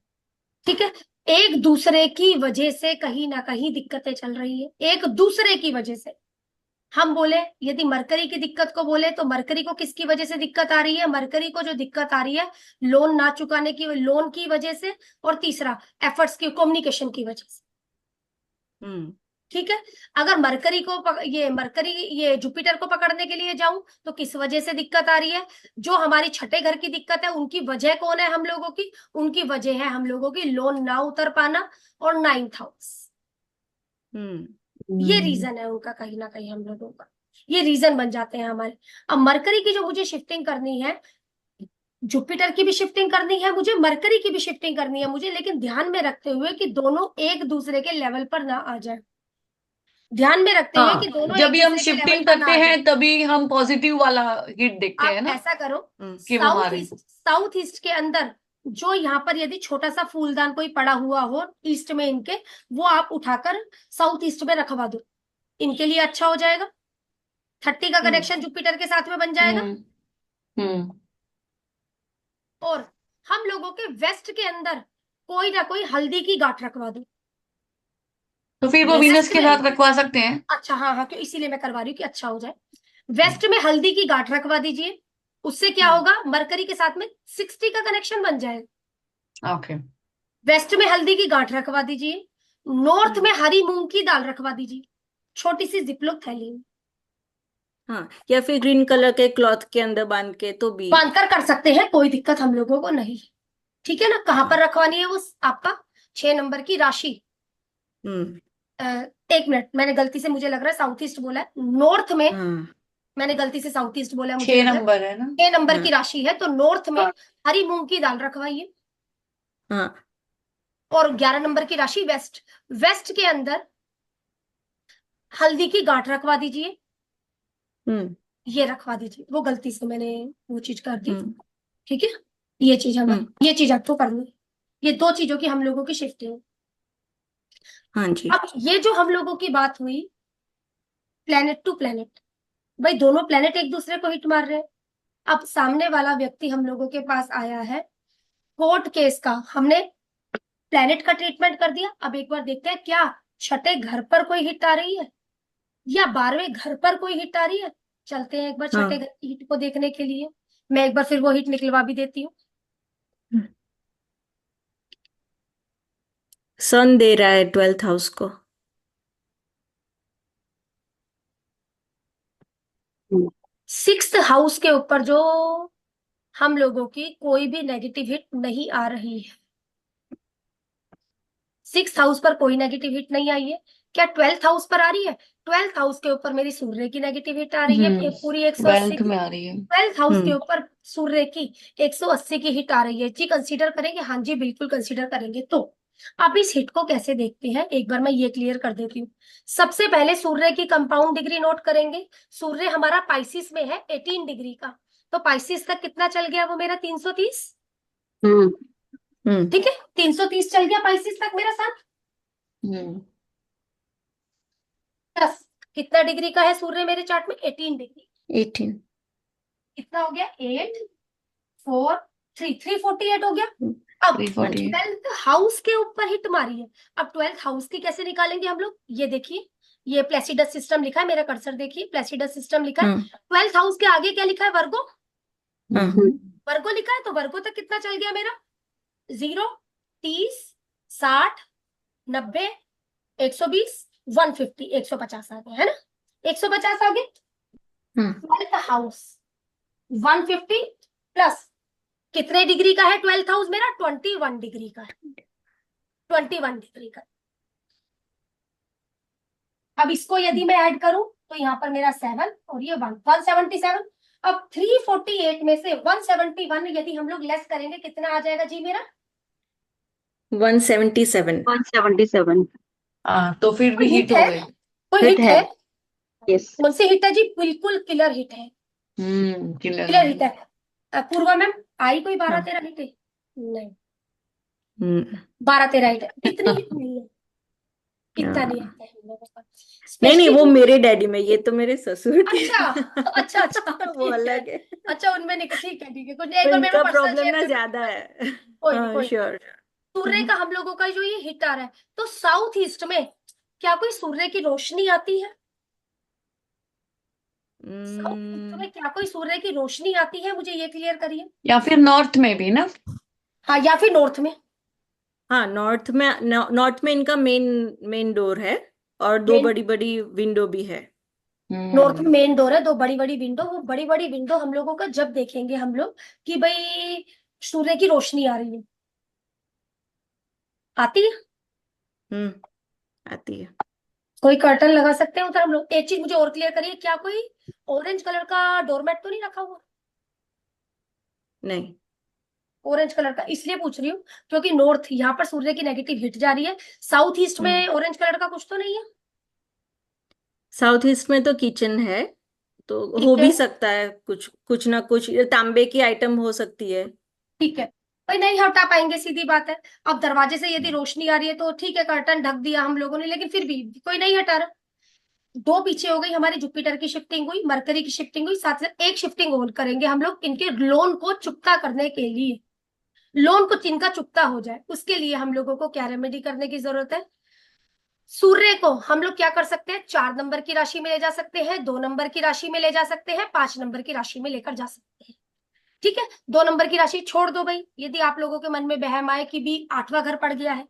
ठीक है, एक दूसरे की वजह से कहीं ना कहीं दिक्कतें चल रही है, एक दूसरे की वजह से। हम बोले, यदि मरकरी की दिक्कत को बोले तो मरकरी को किसकी वजह से दिक्कत आ रही है? मरकरी को जो दिक्कत आ रही है, लोन ना चुकाने की, लोन की वजह से, और तीसरा एफर्ट्स की, कम्युनिकेशन की वजह से। हम्म ठीक है, अगर मरकरी को ये मरकरी, ये जुपिटर को पकड़ने के लिए जाऊं तो किस वजह से दिक्कत आ रही है? जो हमारी छठे घर की दिक्कत है, उनकी वजह कौन है हम लोगों की? उनकी वजह है हम लोगों की लोन ना उतर पाना और 9th हाउस। हम्म ये हम्म। रीजन है उनका कहीं ना कहीं हम लोगों का, ये रीजन बन जाते हैं हमारे। अब मरकरी की जो मुझे शिफ्टिंग करनी है, जुपिटर की भी शिफ्टिंग करनी है मुझे, मरकरी की भी शिफ्टिंग करनी है मुझे, लेकिन ध्यान में रखते हुए कि दोनों एक दूसरे के लेवल पर ना आ जाए। ध्यान में रखते हुए कि हाँ, दोनों जब एक भी हम दूसरे के लेवल शिफ्टिंग पर ना करते आ जाए। हैं तभी हम पॉजिटिव वाला हिट देखते आप हैं ना, ऐसा करो, हम्म कि वो साउथ मारे। ईस्ट, साउथ ईस्ट के अंदर जो यहाँ पर यदि छोटा सा फूलदान कोई पड़ा हुआ हो ईस्ट में इनके, वो आप उठाकर साउथ ईस्ट में रखवा दो, इनके लिए अच्छा हो जाएगा। 30 का हम्म। कनेक्शन जुपिटर के साथ में बन जाएगा। हम्म। हम्म। और हम लोगों के वेस्ट के अंदर कोई ना कोई हल्दी की गांठ रखवा दो। तो फिर वो वेस्ट वीनस के में, साथ रखवा सकते हैं। अच्छा हाँ हाँ, क्यों, इसीलिए मैं करवा रही हूँ कि अच्छा हो जाए। वेस्ट में हल्दी की गांठ रखवा दीजिए। उससे क्या हम्म। होगा, मरकरी के साथ में 60 का कनेक्शन बन जाएगा। ओके। वेस्ट में हल्दी की गांठ रखवा दीजिए। नॉर्थ में हम्म। हरी मूंग की दाल रखवा दीजिए, छोटी सी जिपलोक थैली में। हाँ, या फिर ग्रीन कलर के क्लॉथ के अंदर बांध के तो भी। बांधकर कर सकते हैं, कोई दिक्कत हम लोगों को नहीं है। ठीक है ना, कहाँ हाँ। पर रखवानी है वो आपका 6 नंबर की राशि। हम्म। अ, एक मिनट, मैंने गलती से, मुझे लग रहा है साउथ ईस्ट बोला है, नॉर्थ में हाँ। मैंने गलती से साउथ ईस्ट बोला है, मुझे छह लग रहा है। नंबर है ना। 6 नंबर की हाँ। राशि है तो नॉर्थ में हरी मूंग की दाल रखवाइए। हाँ। और 11 नंबर की राशि वेस्ट, वेस्ट के अंदर हल्दी की गांठ रखवा दीजिए। हम्म। ये रखवा दीजिए, वो गलती से मैंने वो चीज कर दी। हम्म। ठीक है, ये चीज हम, हम्म। ये चीज आपको करनी है। ये दो चीजों की हम लोगों की शिफ्टिंग है। हाँ जी। अब ये जो हम लोगों की बात हुई प्लेनेट टू प्लेनेट, भाई दोनों प्लेनेट एक दूसरे को हिट मार रहे हैं। अब सामने वाला व्यक्ति हम लोगों के पास आया है, कोर्ट केस का हमने प्लेनेट का ट्रीटमेंट कर दिया। अब एक बार देखते हैं क्या छठे घर पर कोई हिट आ रही है या 12वें घर पर कोई हिट आ रही है। चलते हैं एक बार छठे हाँ। घर की हिट को देखने के लिए। मैं एक बार फिर वो हिट निकलवा भी देती हूँ। सन दे रहा है 12th हाउस को। 6th हाउस के ऊपर जो हम लोगों की कोई भी नेगेटिव हिट नहीं आ रही है। 6th हाउस पर कोई नेगेटिव हिट नहीं आई है। क्या 12th हाउस पर आ रही है? 12th हाउस के ऊपर मेरी सूर्य की नेगेटिव हिट आ रही है, ये पूरी 180 वेल्थ की। में आ रही है। 12th हाउस के हम्म। ऊपर सूर्य की 180 की हिट आ रही है जी, कंसीडर करेंगे? हाँ जी, बिल्कुल कंसीडर करेंगे। तो अब इस हिट को कैसे देखते हैं, एक बार मैं ये क्लियर कर देती हूँ। सबसे पहले सूर्य की कंपाउंड डिग्री नोट करेंगे। सूर्य हमारा पाइसिस में है 18 डिग्री का, तो पाइसिस तक कितना चल गया वो मेरा 330। हम्म। हम्म। ठीक है, 330 चल गया पाइसिस तक मेरा साथ। हम्म। प्लस कितना डिग्री का है सूर्य मेरे चार्ट में? 18 डिग्री। 18। कितना हो गया? 8 4 3 348 हो गया। अब थ्री हाँ फोर्टी जी। एट 12th हाउस के ऊपर हिट मारी है। अब 12th हाउस की कैसे निकालेंगे हम लोग, ये देखिए, ये प्लेसिडस सिस्टम लिखा है, मेरा कर्सर देखिए, प्लेसिडस सिस्टम लिखा है। हाँ। 12th हाउस के आगे क्या लिखा है? वर्गो। हाँ। वर्गो लिखा है, तो वर्गो तक कितना चल गया मेरा? 0 30 60 90 120 150 150 आ गया है ना, 150 आ गए। हाँ। 12th हाउस 150 प्लस कितने डिग्री का है? 12th हाउस मेरा 21 डिग्री का है, 21 डिग्री का। अब इसको यदि मैं ऐड करूं तो यहाँ पर मेरा 7 और ये 177। अब 348 में से 171 यदि हम लोग लेस करेंगे कितना आ जाएगा जी मेरा? 177। 177। हाँ, तो फिर भी कोई हिट हिट हो है? गई। कोई हिट हिट है। है? यस। कौन सी हिट है जी? बिल्कुल किलर हिट है, किलर किलर है। हिट है। पूर्वा मैम, आई कोई 12 हाँ। 13 हिट है? नहीं, हम्म। 12 13 हिट है, इतनी हिट नहीं है, इतना नहीं हाँ। आता है हम लोगों का। नहीं नहीं, स्पेशली वो जो, मेरे डैडी में, ये तो मेरे ससुर के। अच्छा अच्छा अच्छा, वो ठीक है। अलग है। अच्छा, उनमें नहीं, ठीक है, कुछ नहीं, एक बार मेरे को उनका पर्सनल प्रॉब्लम शेयर ना कर ज्यादा दीजिएगा। है। कोई नहीं, हाँ, कोई नहीं। श्योर। सूर्य का हम लोगों का जो ये हिट आ रहा है, तो साउथ ईस्ट में क्या कोई सूर्य की रोशनी आती है? साउथ ईस्ट में क्या कोई सूर्य की रोशनी आती है? मुझे ये क्लियर करिए। या फिर नॉर्थ में भी ना। हाँ, या फिर नॉर्थ में। हाँ, नॉर्थ में इनका मेन मेन डोर है, और दो मेन, बड़ी बड़ी विंडो भी है। नॉर्थ में हम्म। मेन डोर है, दो बड़ी बड़ी विंडो। वो बड़ी बड़ी विंडो हम लोगों का जब देखेंगे हम लोग कि भाई सूर्य की रोशनी आ रही है, आती है, हम्म। आती है। कोई कर्टन लगा सकते हैं उधर हम लोग। एक चीज मुझे और क्लियर करिए, क्या कोई ऑरेंज कलर का डोरमेट तो नहीं रखा हुआ? नहीं। ऑरेंज कलर का इसलिए पूछ रही हूँ क्योंकि नॉर्थ, यहाँ पर सूर्य की नेगेटिव हिट जा रही है, साउथ ईस्ट हम्म। में ऑरेंज कलर का कुछ तो नहीं है? साउथ ईस्ट में तो किचन है, तो हो भी किचन, सकता है, कुछ कुछ ना कुछ तांबे की आइटम हो सकती है। ठीक है, भाई नहीं हटा पाएंगे, सीधी बात है। अब दरवाजे से यदि रोशनी आ रही है तो ठीक है, कर्टन ढक दिया हम लोगों ने, लेकिन फिर भी कोई नहीं हटा रहा। दो पीछे हो गई हमारी, जुपिटर की शिफ्टिंग हुई, मरकरी की शिफ्टिंग हुई, साथ साथ एक शिफ्टिंग और करेंगे हम लोग इनके लोन को चुकता करने के लिए। लोन कुछ इनका चुकता हो जाए, उसके लिए हम लोगों को क्या रेमेडी करने की जरूरत है? सूर्य को हम लोग क्या कर सकते हैं? 4 नंबर की राशि में ले जा सकते हैं, 2 नंबर की राशि में ले जा सकते हैं, 5 नंबर की राशि में लेकर जा सकते हैं। ठीक है, 2 नंबर की राशि छोड़ दो भाई, यदि आप लोगों के मन में बहम आए कि भी 8वां घर पड़ गया है,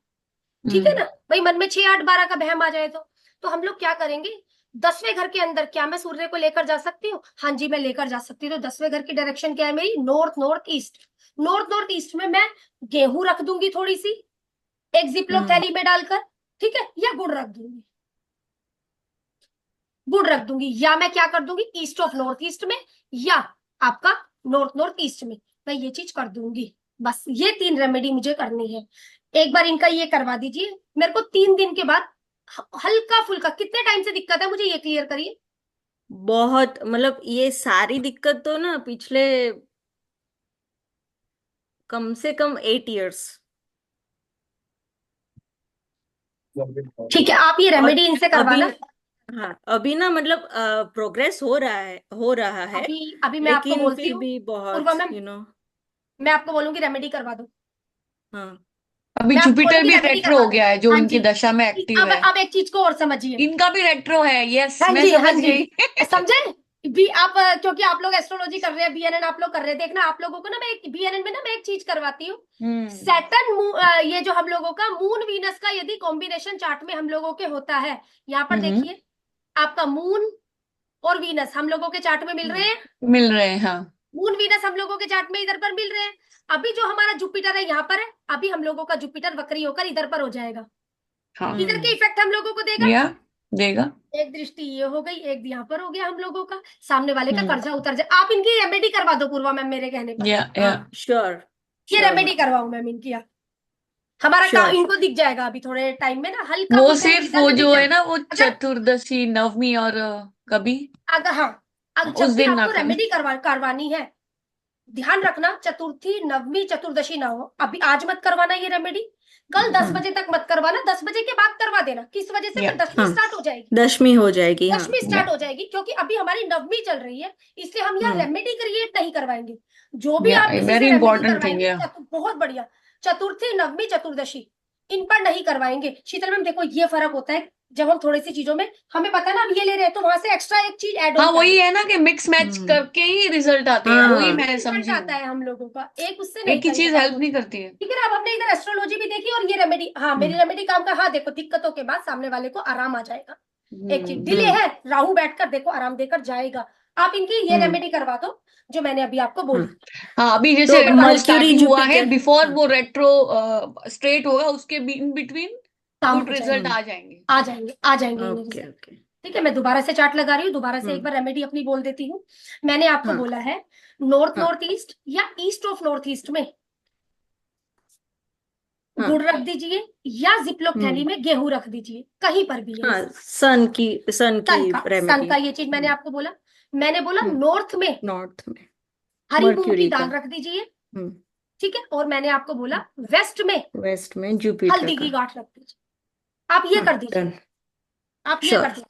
ठीक है ना भाई, मन में 6, 8, 12 का बहम आ जाए तो हम लोग क्या करेंगे? 10वें घर के अंदर क्या मैं सूर्य को लेकर जा सकती हूँ? हाँ जी, मैं लेकर जा सकती हूँ। तो 10वें घर की डायरेक्शन क्या है मेरी? North north east. North north east में मैं गेहूं रख दूंगी थोड़ी सी, एक जिपलॉक थैली में डालकर, ठीक है, या गुड़ रख दूंगी, गुड़ रख दूंगी, या मैं क्या कर दूंगी, ईस्ट ऑफ नॉर्थ ईस्ट में, या आपका नॉर्थ नॉर्थ ईस्ट में, मैं ये चीज कर दूंगी। बस ये 3 रेमेडी मुझे करनी है। एक बार इनका ये करवा दीजिए मेरे को, 3 दिन के बाद हल्का फुल्का। कितने टाइम से दिक्कत है मुझे ये क्लियर करिए। बहुत, मतलब ये सारी दिक्कत तो ना पिछले कम से कम 8 years। ठीक है, आप ये और रेमेडी इनसे अभी, करवाना। हाँ अभी ना मतलब प्रोग्रेस हो रहा है, अभी मैं आपको लेकिन बोलती फिर हूँ, भी पूर्वा बहुत मैम, मैं आपको बोलूंगी रेमेडी करवा दो। हाँ अभी मैं आपको जुपिटर बोलूंगी भी रेमेडी रेट्रो करवा हो दो। गया है, जो हाँ इनकी जी, दशा में एक्टिव है। अब एक चीज को और समझिए। इनका भी रेट्रो है, यस हाँ मैं जी, हाँ समझ जी, गई। समझे भी आप, क्योंकि आप लोग एस्ट्रोलॉजी कर रहे हैं, बीएनएन आप लोग कर रहे हैं, देखना आप लोगों को ना, मैं एक बीएनएन में ना मैं एक चीज करवाती हूँ। सैटर्न, ये जो हम लोगों का मून वीनस का यदि कॉम्बिनेशन चार्ट में हम लोगों के होता है, यहाँ पर हम्म देखिए, आपका मून और वीनस हम लोगों के चार्ट में मिल रहे हैं, मिल रहे हैं, हाँ। मून वीनस हम लोगों के चार्ट में इधर पर मिल रहे हैं। अभी जो हमारा जुपिटर है यहाँ पर है, अभी हम लोगों का जुपिटर वक्री होकर इधर पर हो जाएगा, हाँ, इधर के इफेक्ट हम लोगों को देगा। या देगा। एक दृष्टि ये हो गई, एक यहाँ पर हो गया हम लोगों का, सामने वाले का हम्म कर्जा उतर जाए। आप इनकी रेमेडी करवा दो पूर्वा मैम मेरे कहने पर, या हाँ, श्योर ये श्योर रेमेडी मैम, करवाऊं मैम इनकी आप। हमारा काम श्योर। इनको दिख जाएगा अभी थोड़े टाइम में ना, हल्का वो फुल्का सिर्फ वो रिजल्ट दिख जो है जाएगा। ना, वो अगर चतुर्दशी नवमी और कभी अगर हाँ, अगर उस जब भी दिन ना आपको करें। रेमेडी करवानी है, ध्यान रखना चतुर्थी नवमी चतुर्दशी ना हो। अभी आज मत करवाना ये रेमेडी, कल 10 हाँ बजे तक मत करवाना, 10 बजे के बाद करवा देना। किस वजह से? या फिर दशमी हाँ, स्टार्ट हो जाएगी, 10वीं हो जाएगी, हाँ। दशमी या स्टार्ट हो जाएगी, क्योंकि अभी हमारी नवमी चल रही है, इसलिए हम यहाँ हम्म रेमेडी क्रिएट नहीं करवाएंगे। जो भी या आप किसी वेरी से रेमेडी इंपॉर्टेंट थिंग, करवाएंगे, या बहुत बढ़िया, चतुर्थी नवमी चतुर्दशी इन पर नहीं करवाएंगे। शीतल मैम देखो, ये फर्क होता है जब हम थोड़ी सी चीजों में, हमें पता है ना हम ये ले रहे हैं, तो वहां से एक्स्ट्रा एक चीज एड हाँ ऑन कर वही देते है ना कि मिक्स मैच हम्म करके ही रिजल्ट आते हैं, हैं, वही हाँ, तभी मैं रिजल्ट समझी आता हूँ। है हम लोगों का, एक उससे नहीं एक ही चीज करेगा हेल्प वो नहीं चीज। करती है। ठीक है ना, अब हमने इधर एस्ट्रोलॉजी भी देखी और ये रेमेडी, हाँ मेरी हम्म रेमेडी काम का, हाँ देखो दिक्कतों के बाद सामने वाले को आराम आ जाएगा। एक चीज डिले हम्म है, राहु बैठकर देखो आराम देकर जाएगा। आप इनकी ये हम्म रेमेडी करवा दो जो मैंने अभी आपको हाँ, बोली। हाँ अभी इस जैसे पर कल बात मर्क्यूरी स्टार्टिंग हुआ है, जुपिटर, बिफोर हाँ, वो रेट्रो स्ट्रेट होगा, उसके इन बिटवीन काम गुड हो रिजल्ट जाएगा, आ जाएंगे। आ जाएंगे, आ जाएंगे इन्हें ओके रिजल्ट। ओके, ठीक है, मैं दोबारा से चार्ट लगा रही हूँ, दोबारा से एक हम्म बार रेमेडी अपनी बोल देती हूँ। मैंने आपको हाँ बोला है नॉर्थ हाँ नॉर्थ ईस्ट या ईस्ट ऑफ नॉर्थ ईस्ट में हाँ गुड़ रख दीजिए, या जिपलॉक थैली हम्म में गेहूं रख दीजिए, कहीं पर भी है। हाँ, सन की सन रेमेडी, का ये चीज मैंने आपको बोला। मैंने बोला नॉर्थ में नॉर्थ में हरी मूंग की मर्क्यूरी का, दाल रख दीजिए, हम्म ठीक है, और मैंने आपको बोला वेस्ट में वेस्ट में जुपिटर हल्दी का, की गांठ रख दीजिए। आप ये हाँ कर दीजिए, डन, आप ये कर श्योर। दीजिए।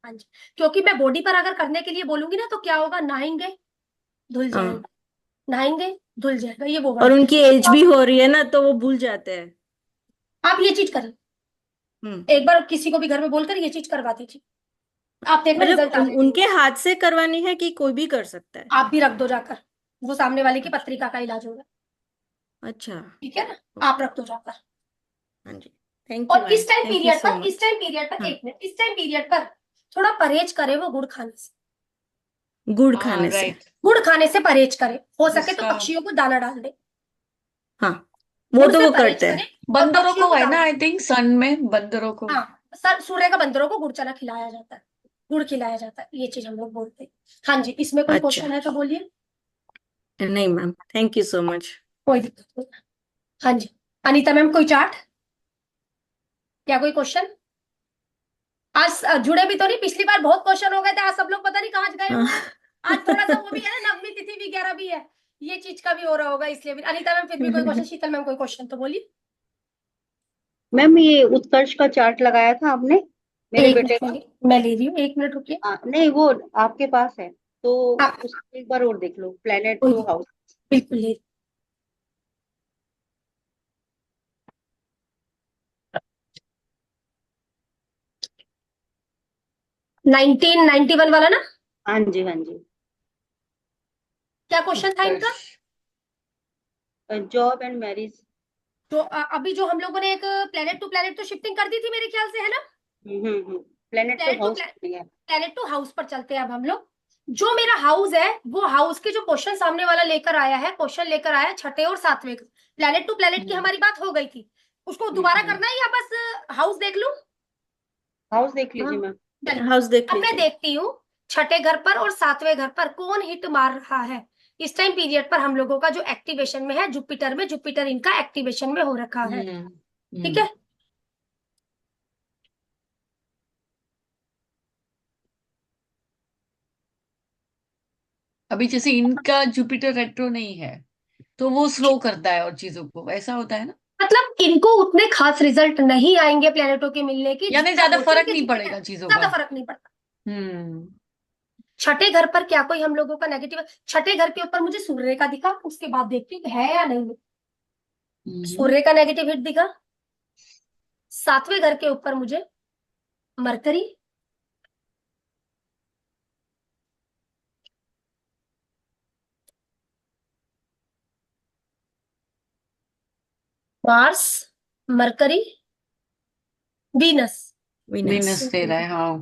हाँ जी, क्योंकि मैं बॉडी पर अगर करने के लिए बोलूंगी ना, तो क्या होगा, नहाएंगे धुल हाँ, जाएगा, नहाएंगे धुल जाएगा, ये वो वाला। और उनकी एज तो भी हो रही है ना, तो वो भूल जाते हैं। आप ये चीज करें, हम्म एक बार किसी को भी घर में बोलकर ये चीज करवा दीजिए, आप देखना मतलब रिजल्ट आने उनके देंगे। हाथ से करवानी है कि कोई भी कर सकता है? आप भी रख दो जाकर, वो सामने वाले की पत्रिका का इलाज होगा। अच्छा, ठीक है ना, आप रख दो जाकर। हाँ जी, थैंक यू और मैम, थैंक यू सो इस मच। टाइम पीरियड पर हाँ, एक मिनट, इस टाइम पीरियड पर थोड़ा परहेज करे वो गुड़ खाने से, गुड़ हाँ खाने से, राइट। गुड़ खाने से परहेज करे, हो सके तो जिसका पक्षियों को दाना डाल दे, हाँ, वो गुड़ तो से वो परहेज करते हैं। करे और बंदरों पक्षियों को को है ना, दाना। आई थिंक सन में बंदरों को। हाँ, सर सूर्य का बंदरों को गुड़ चना खिलाया जाता है, गुड़ खिलाया जाता है, ये चीज हम लोग बोलते हैं। हाँ जी, इसमें कोई अच्छा, क्वेश्चन है तो बोलिए। नहीं ma'am, thank you so much. कोई दिक्कत नहीं। हाँ जी, अनीता मैम कोई चार्ट, क्या कोई क्वेश्चन? आज जुड़े भी तो नहीं, पिछली बार बहुत क्वेश्चन हो गए थे, आज सब लोग पता नहीं कहाँ गए हाँ हुए हैं। आज थोड़ा सा वो भी है ना, नवमी तिथि भी 11 भी है, ये चीज का भी हो रहा होगा, इसलिए भी। अनीता मैम फिर भी कोई क्वेश्चन, शीतल मैम कोई क्वेश्चन तो बोलिए। मैम ये उत्कर्ष का चार्ट लगाया था आपने मेरे एक बेटे मिनट, का? मैं ले रही हूँ, 1 मिनट रुकिए। नहीं, वो आपके पास है तो हाँ, उसको एक बार और देख लो, प्लेनेट कोई तो नहीं, हाउस। बिल्कुल ले रही 1991 वाला ना? हाँ जी, हाँ जी। क्या क्वेश्चन था इनका? उत्कर्ष। Job and marriage. तो अभी जो हम लोगों ने एक प्लेनेट टू प्लेनेट तो शिफ्टिंग कर दी थी मेरे ख्याल से, है ना? Planet to planet to house है। प्लेनेट टू हाउस पर चलते हैं अब हम लोग। जो मेरा हाउस है वो हाउस के जो क्वेश्चन सामने वाला लेकर आया है, क्वेश्चन लेकर आया है छठे और सातवें का। प्लेनेट टू प्लेनेट की हमारी बात हो गई थी, उसको दोबारा करना है या बस हाउस देख लूं? हाउस देख लीजिए हाँ, मैम। चलिए, हाउस देख अब मैं लीजिए। देखती हूँ छठे घर पर और सातवें घर पर कौन हिट मार रहा है। इस टाइम पीरियड पर हम लोगों का जो एक्टिवेशन में है जुपिटर में, जुपिटर इनका एक्टिवेशन में हो रखा है। ठीक है, अभी जैसे इनका जुपिटर रेट्रो नहीं है तो वो स्लो करता है और चीजों को, ऐसा होता है ना? मतलब इनको उतने खास रिजल्ट नहीं आएंगे प्लेनेटों के मिलने की यानी जितना ज्यादा बोलते हैं फर्क कि नहीं जुपिटर, पड़ेगा चीजों का। ज्यादा फर्क नहीं पड़ता। हम्म। छठे घर पर क्या कोई हम लोगों का नेगेटिव? छठे घर के ऊपर मुझे सूर्य का दिखा, उसके बाद देखती हूँ है या नहीं। हम्म। सूर्य का नेगेटिव हिट दिखा। सातवें घर के ऊपर मुझे Mercury, Mars, Mercury, Venus, Venus. Venus दे रहा है, हाँ।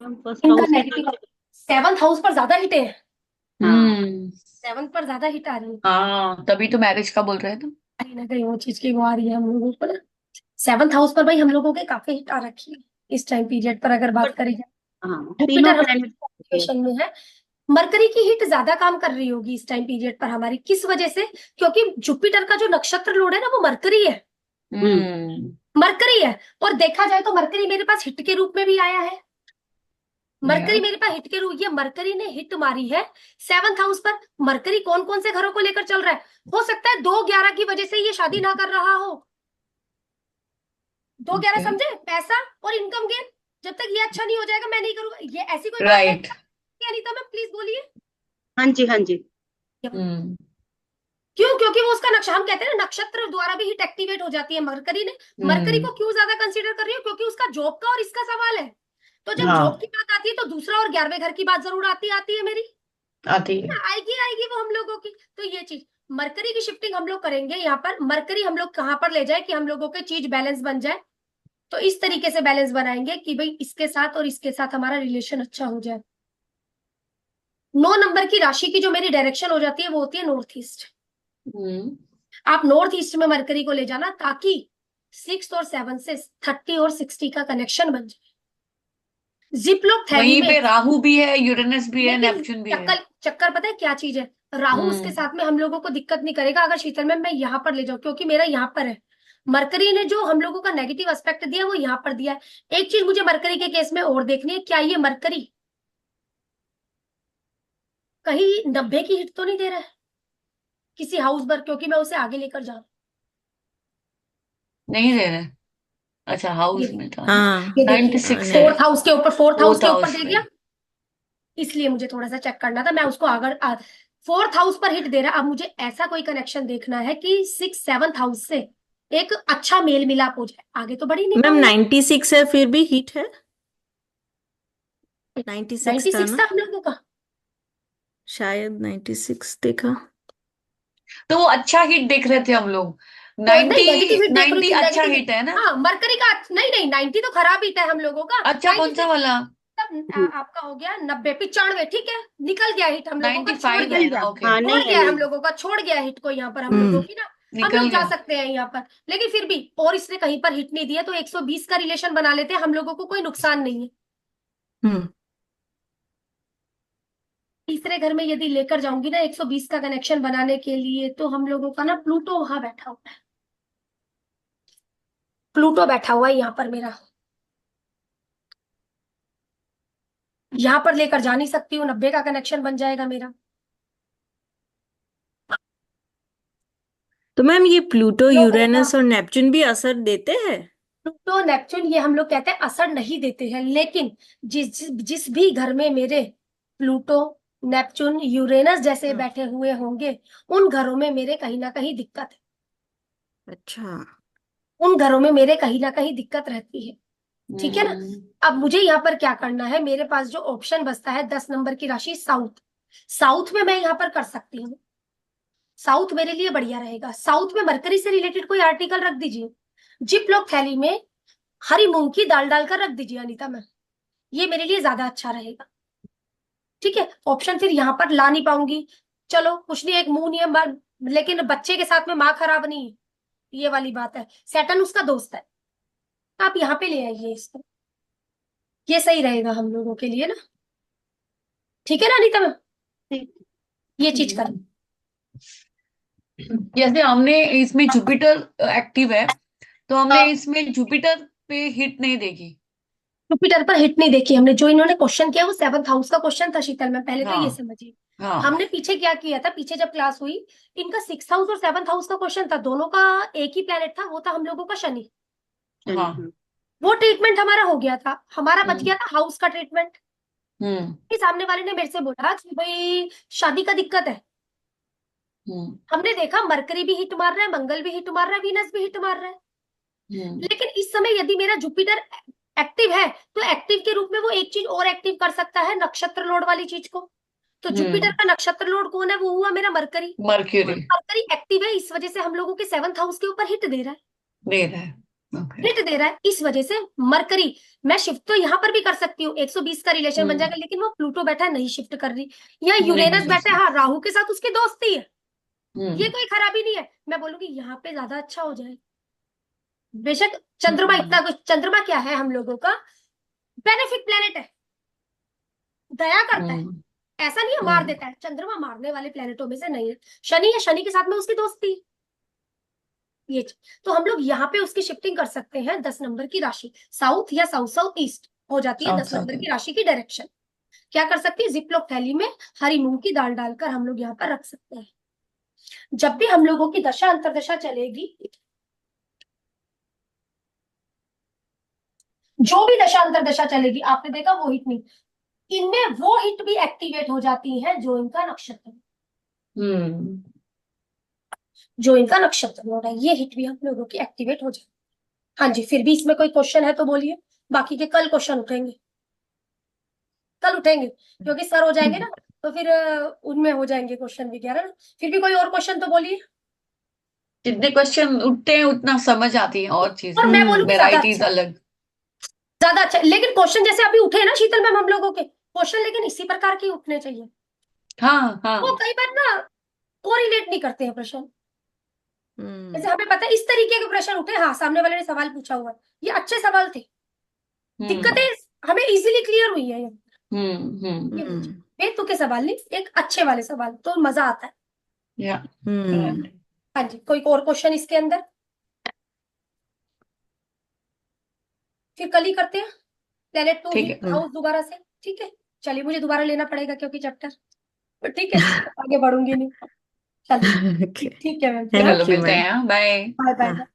मैम फर्स्ट इनका हाउस। नेगेटिव। सेवंथ हाउस पर ज्यादा हिट है, हाँ। हम्म। सेवंथ पर ज्यादा हिट आ रही है। हाँ, तभी तो मैरिज का बोल रहे हैं ना। कहीं ना कहीं वो चीज की वो आ रही है हम लोगों को ना। सेवंथ हाउस पर भाई हम लोगों के काफी हिट आ रखी है इस टाइम पीरियड पर अगर बात करी जाए। हाँ, तीनों जुपिटर हमारे प्लेनेट। एक्टिवेशन में है। मरकरी की हिट ज्यादा काम कर रही होगी इस टाइम पीरियड पर हमारी, किस वजह से? क्योंकि जुपिटर का जो नक्षत्र लोड है ना वो मरकरी है, हम्म। मरकरी है। और देखा जाए तो मरकरी मेरे पास हिट के रूप में भी आया है। मरकरी या मेरे पास हिट के रूप, ये मरकरी ने हिट मारी है सेवंथ हाउस पर। मरकरी कौन कौन से घरों को लेकर चल रहा है? हो सकता है 2/11 की वजह से ये शादी ना कर रहा हो। 2/11 ओके। समझे? पैसा और इनकम गेन। जब तक ये अच्छा नहीं हो जाएगा मैं नहीं करूंगा, ये ऐसी कोई बात है राइट। क्या? अनीता मैम प्लीज बोलिए। हाँ जी, हाँ जी। हम्म। क्यों? क्योंकि वो उसका नक्शा, हम कहते हैं ना नक्षत्र द्वारा भी हिट एक्टिवेट हो जाती है मरकरी ने। मरकरी हम्म। को क्यों ज्यादा कंसीडर कर रही हो? क्योंकि उसका जॉब का और इसका सवाल है। तो जब जॉब हाँ, की बात आती है तो दूसरा और 11वें घर की बात जरूर आती आती है मेरी। आती है। आएगी आएगी वो हम लोगों की। तो ये चीज मरकरी की शिफ्टिंग हम लोग करेंगे यहाँ पर। मरकरी हम लोग कहाँ पर ले जाए कि हम लोगों के चीज बैलेंस बन जाए? तो इस तरीके से बैलेंस बनाएंगे कि भाई इसके साथ और इसके साथ हमारा रिलेशन अच्छा हो जाए। 9 नंबर की राशि की जो मेरी डायरेक्शन हो जाती है वो होती है नॉर्थ ईस्ट। हम्म। आप नॉर्थ ईस्ट में मरकरी को ले जाना ताकि 6 और 7 से 30 और 60 का कनेक्शन बन जाए। जिपलॉक थैली वहीं में। पे राहु भी है, यूरेनस भी है, लेकिन नेपच्यून भी है। चक्कर चक्कर पता है क्या चीज है? राहु उसके हम्म। साथ में हम लोगों को दिक्कत नहीं करेगा अगर शीतल में मैं यहाँ पर ले जाऊं, क्योंकि मेरा यहाँ पर है। मरकरी ने जो हम लोगों का नेगेटिव एस्पेक्ट दिया वो यहाँ पर दिया है। एक चीज मुझे मरकरी के केस में और देखनी है, क्या ये मरकरी कहीं 90 की हिट तो नहीं दे रहा है किसी हाउस पर, क्योंकि मैं उसे आगे लेकर जा रहा नहीं दे रहे। अच्छा, हूँ। हाउस में था ना। हाँ, ये देखिए 96 है। नहीं। फोर्थ हाउस फोर्थ के ऊपर हाउस दे में। दिया। इसलिए मुझे थोड़ा सा चेक करना था, मैं उसको अगर फोर्थ हाउस पर हिट दे रहा। अब मुझे ऐसा कोई कनेक्शन देखना है कि 6 7 हाउस से एक अच्छा मेल मिलाप हो जाए, आगे तो बढ़ ही नहीं मैम पाऊंगी। 96 है फिर भी हिट है। 96 था 96 ना? था हम लोगों का। शायद 96 देखा। तो वो अच्छा हिट देख रहे थे हम लोग। तो नहीं 90। नेगेटिव हिट देख रही 90 थी, अच्छा नेगेटिव हिट। हिट है ना? हाँ मरकरी का नहीं नहीं 90 तो खराब हिट है हम लोगों का। अच्छा, कौन सा 96 वाला? आपका हो गया 90 95, ठीक है निकल गया हिट हम लोगों का, छोड़ 95 गया। है निकल ना? गया। ओके। हाँ, छोड़ नहीं है, गया हम नहीं। लोगों का, छोड़ गया हिट को यहाँ पर हम लोगों हम्म। की ना। हम निकल लोग जा गया। सकते हैं यहाँ पर, लेकिन फिर भी और इसने कहीं पर हिट नहीं दिया तो 120 का रिलेशन बना लेते हैं, हम लोगों को कोई नुकसान नहीं है। हम्म। तीसरे घर में यदि लेकर जाऊंगी ना 120 का कनेक्शन बनाने के लिए, तो हम लोगों का ना प्लूटो वहां बैठा हुआ है। प्लूटो बैठा हुआ है यहाँ पर मेरा, यहाँ पर लेकर जा नहीं सकती हूँ, 90 का कनेक्शन बन जाएगा मेरा। तो मैम ये प्लूटो, लो बेटा, यूरेनस और नेपच्यून भी असर देते हैं? प्लूटो नेपच्यून ये हम लोग कहते हैं असर नहीं देते हैं, लेकिन जिस जिस भी घर में मेरे प्लूटो, नेपच्यून, यूरेनस जैसे हाँ। बैठे हुए होंगे उन घरों में मेरे कहीं ना कहीं दिक्कत है। अच्छा। उन घरों में मेरे कहीं ना कहीं दिक्कत रहती है। ठीक है ना। हम्म अब मुझे यहाँ पर क्या करना है, मेरे पास जो ऑप्शन बचता है 10 नंबर की राशि साउथ, साउथ में मैं यहाँ पर कर सकती हूँ, साउथ मेरे लिए बढ़िया रहेगा। साउथ में मरकरी से रिलेटेड कोई आर्टिकल रख दीजिए, जिप लॉक थैली में हरी मूंग की दाल डालकर रख दीजिए अनीता मैम, ये मेरे लिए ज्यादा अच्छा रहेगा। ठीक है, ऑप्शन फिर यहाँ पर ला नहीं पाऊंगी, चलो कुछ नहीं, एक मुंह नहीं है लेकिन बच्चे के साथ में माँ खराब नहीं है, ये वाली बात है। सैटर्न उसका दोस्त है, आप यहाँ पे ले आइए इसको, ये सही रहेगा हम लोगों के लिए ना। ठीक है ना अनीता मैम, ठीक। ये चीज कर। जैसे हमने इसमें जुपिटर एक्टिव है, तो हमने हाँ, इसमें जुपिटर पे हिट नहीं देखी। जुपिटर पर हिट नहीं देखी हमने, जो इन्होंने क्वेश्चन किया वो 7th हाउस का क्वेश्चन था शीतल में, पहले तो ये हाँ समझिए। हाँ हमने पीछे क्या किया था, पीछे जब क्लास हुई, इनका 6th हाउस और 7th हाउस का क्वेश्चन था, दोनों का एक ही प्लेनेट था, वो था हम लोगों का शनि। हाँ। वो ट्रीटमेंट हमारा हो गया था, हमारा बच हम्म गया था हाउस का ट्रीटमेंट। हम्म कि सामने वाले ने मेरे से बोला कि भाई शादी का दिक्कत है, हम्म हमने देखा मरकरी भी हिट मार रहा है, मंगल भी हिट मार रहा है, वीनस भी हिट मार रहा है, हम्म लेकिन इस समय यदि मेरा जुपिटर एक्टिव है, तो एक्टिव के रूप में वो एक चीज और एक्टिव कर सकता है, नक्षत्र लोड वाली चीज को। तो जुपिटर हम्म। का नक्षत्र लोड कौन है, वो हुआ मेरा मरकरी। मर्क्यूरी मरकरी एक्टिव है, इस वजह से हम लोगों के 7th हाउस के ऊपर हिट दे रहा है, दे रहा है। ओके। हिट दे रहा है, इस वजह से मरकरी। मैं शिफ्ट तो यहाँ पर भी कर सकती हूँ, 120 का रिलेशन बन हम्म जाएगा, लेकिन वो प्लूटो बैठा है, नहीं शिफ्ट कर रही। यहाँ नहीं हो यूरेनस बैठा है, सकता। हाँ राहु के साथ उसकी दोस्ती है, ये हम्म कोई खराबी नहीं है, मैं बोलूंगी यहाँ पे ज्यादा अच्छा हो जाए। बेशक चंद्रमा हम्म इतना कुछ, चंद्रमा क्या है हम लोगों का, बेनिफिक प्लेनेट है, दया करता है, हम्म ऐसा नहीं है मार हम्म देता है, चंद्रमा मारने वाले प्लेनेटों में से नहीं है। शनि है, शनि के साथ में उसकी दोस्ती है, ये तो हम लोग यहाँ पे उसकी शिफ्टिंग कर सकते हैं 10 नंबर की राशि, साउथ या साउथ साउथ ईस्ट हो जाती है साउथ 10 साउथ नंबर की राशि की डायरेक्शन। क्या कर सकते हैं, जिपलॉक थैली में हरी मूंग की दाल डालकर हम लोग यहाँ पर रख सकते हैं। जब भी हम लोगों की दशा अंतरदशा चलेगी, जो भी दशा अंतरदशा चलेगी, आपने देखा वो हिट नहीं, इनमें वो हिट भी एक्टिवेट हो जाती है जो इनका नक्षत्र, हम्म जो इनका नक्षत्र नोड है, ये हिट भी हम लोगों की एक्टिवेट हो जाती है। हाँ जी, फिर भी इसमें कोई क्वेश्चन है तो बोलिए, बाकी के कल क्वेश्चन उठेंगे, कल उठेंगे, क्योंकि सर हो जाएंगे ना, तो फिर उनमें हो जाएंगे क्वेश्चन वगैरह ना। फिर भी कोई और क्वेश्चन तो बोलिए, जितने क्वेश्चन उठते हैं उतना समझ आती है और और चीजें, मैं बोलूंगी ज्यादा वेराइटीज अच्छा, अलग। ज्यादा अच्छा, लेकिन क्वेश्चन जैसे अभी उठे ना शीतल मैम हम लोगों के क्वेश्चन, लेकिन इसी प्रकार के उठने चाहिए। हाँ वो हाँ। कई बार ना कोरिलेट नहीं करते हैं प्रश्न, जैसे हम्म हमें पता है इस तरीके के प्रश्न उठे, हाँ सामने वाले ने सवाल पूछा हुआ है, ये अच्छे सवाल थे, हम्म दिक्कतें हमें इजीली क्लियर हुई है ये हम्म बेतुके सवाल नहीं, एक अच्छे वाले सवाल, तो मजा आता है। या हम्म हाँ जी, कोई और क्वेश्चन इसके अंदर, फिर कल ही करते हैं प्लेनेट टू ठीक हिट है। हाउस दोबारा से। ठीक है, चलिए मुझे दोबारा लेना पड़ेगा क्योंकि चैप्टर, ठीक है, आगे बढ़ूंगी नहीं, चलिए ओके, ठीक है मैम, फिर हाँ, चलो थैंक यू मिलते मैम। हैं, बाय। Bye bye. हाँ।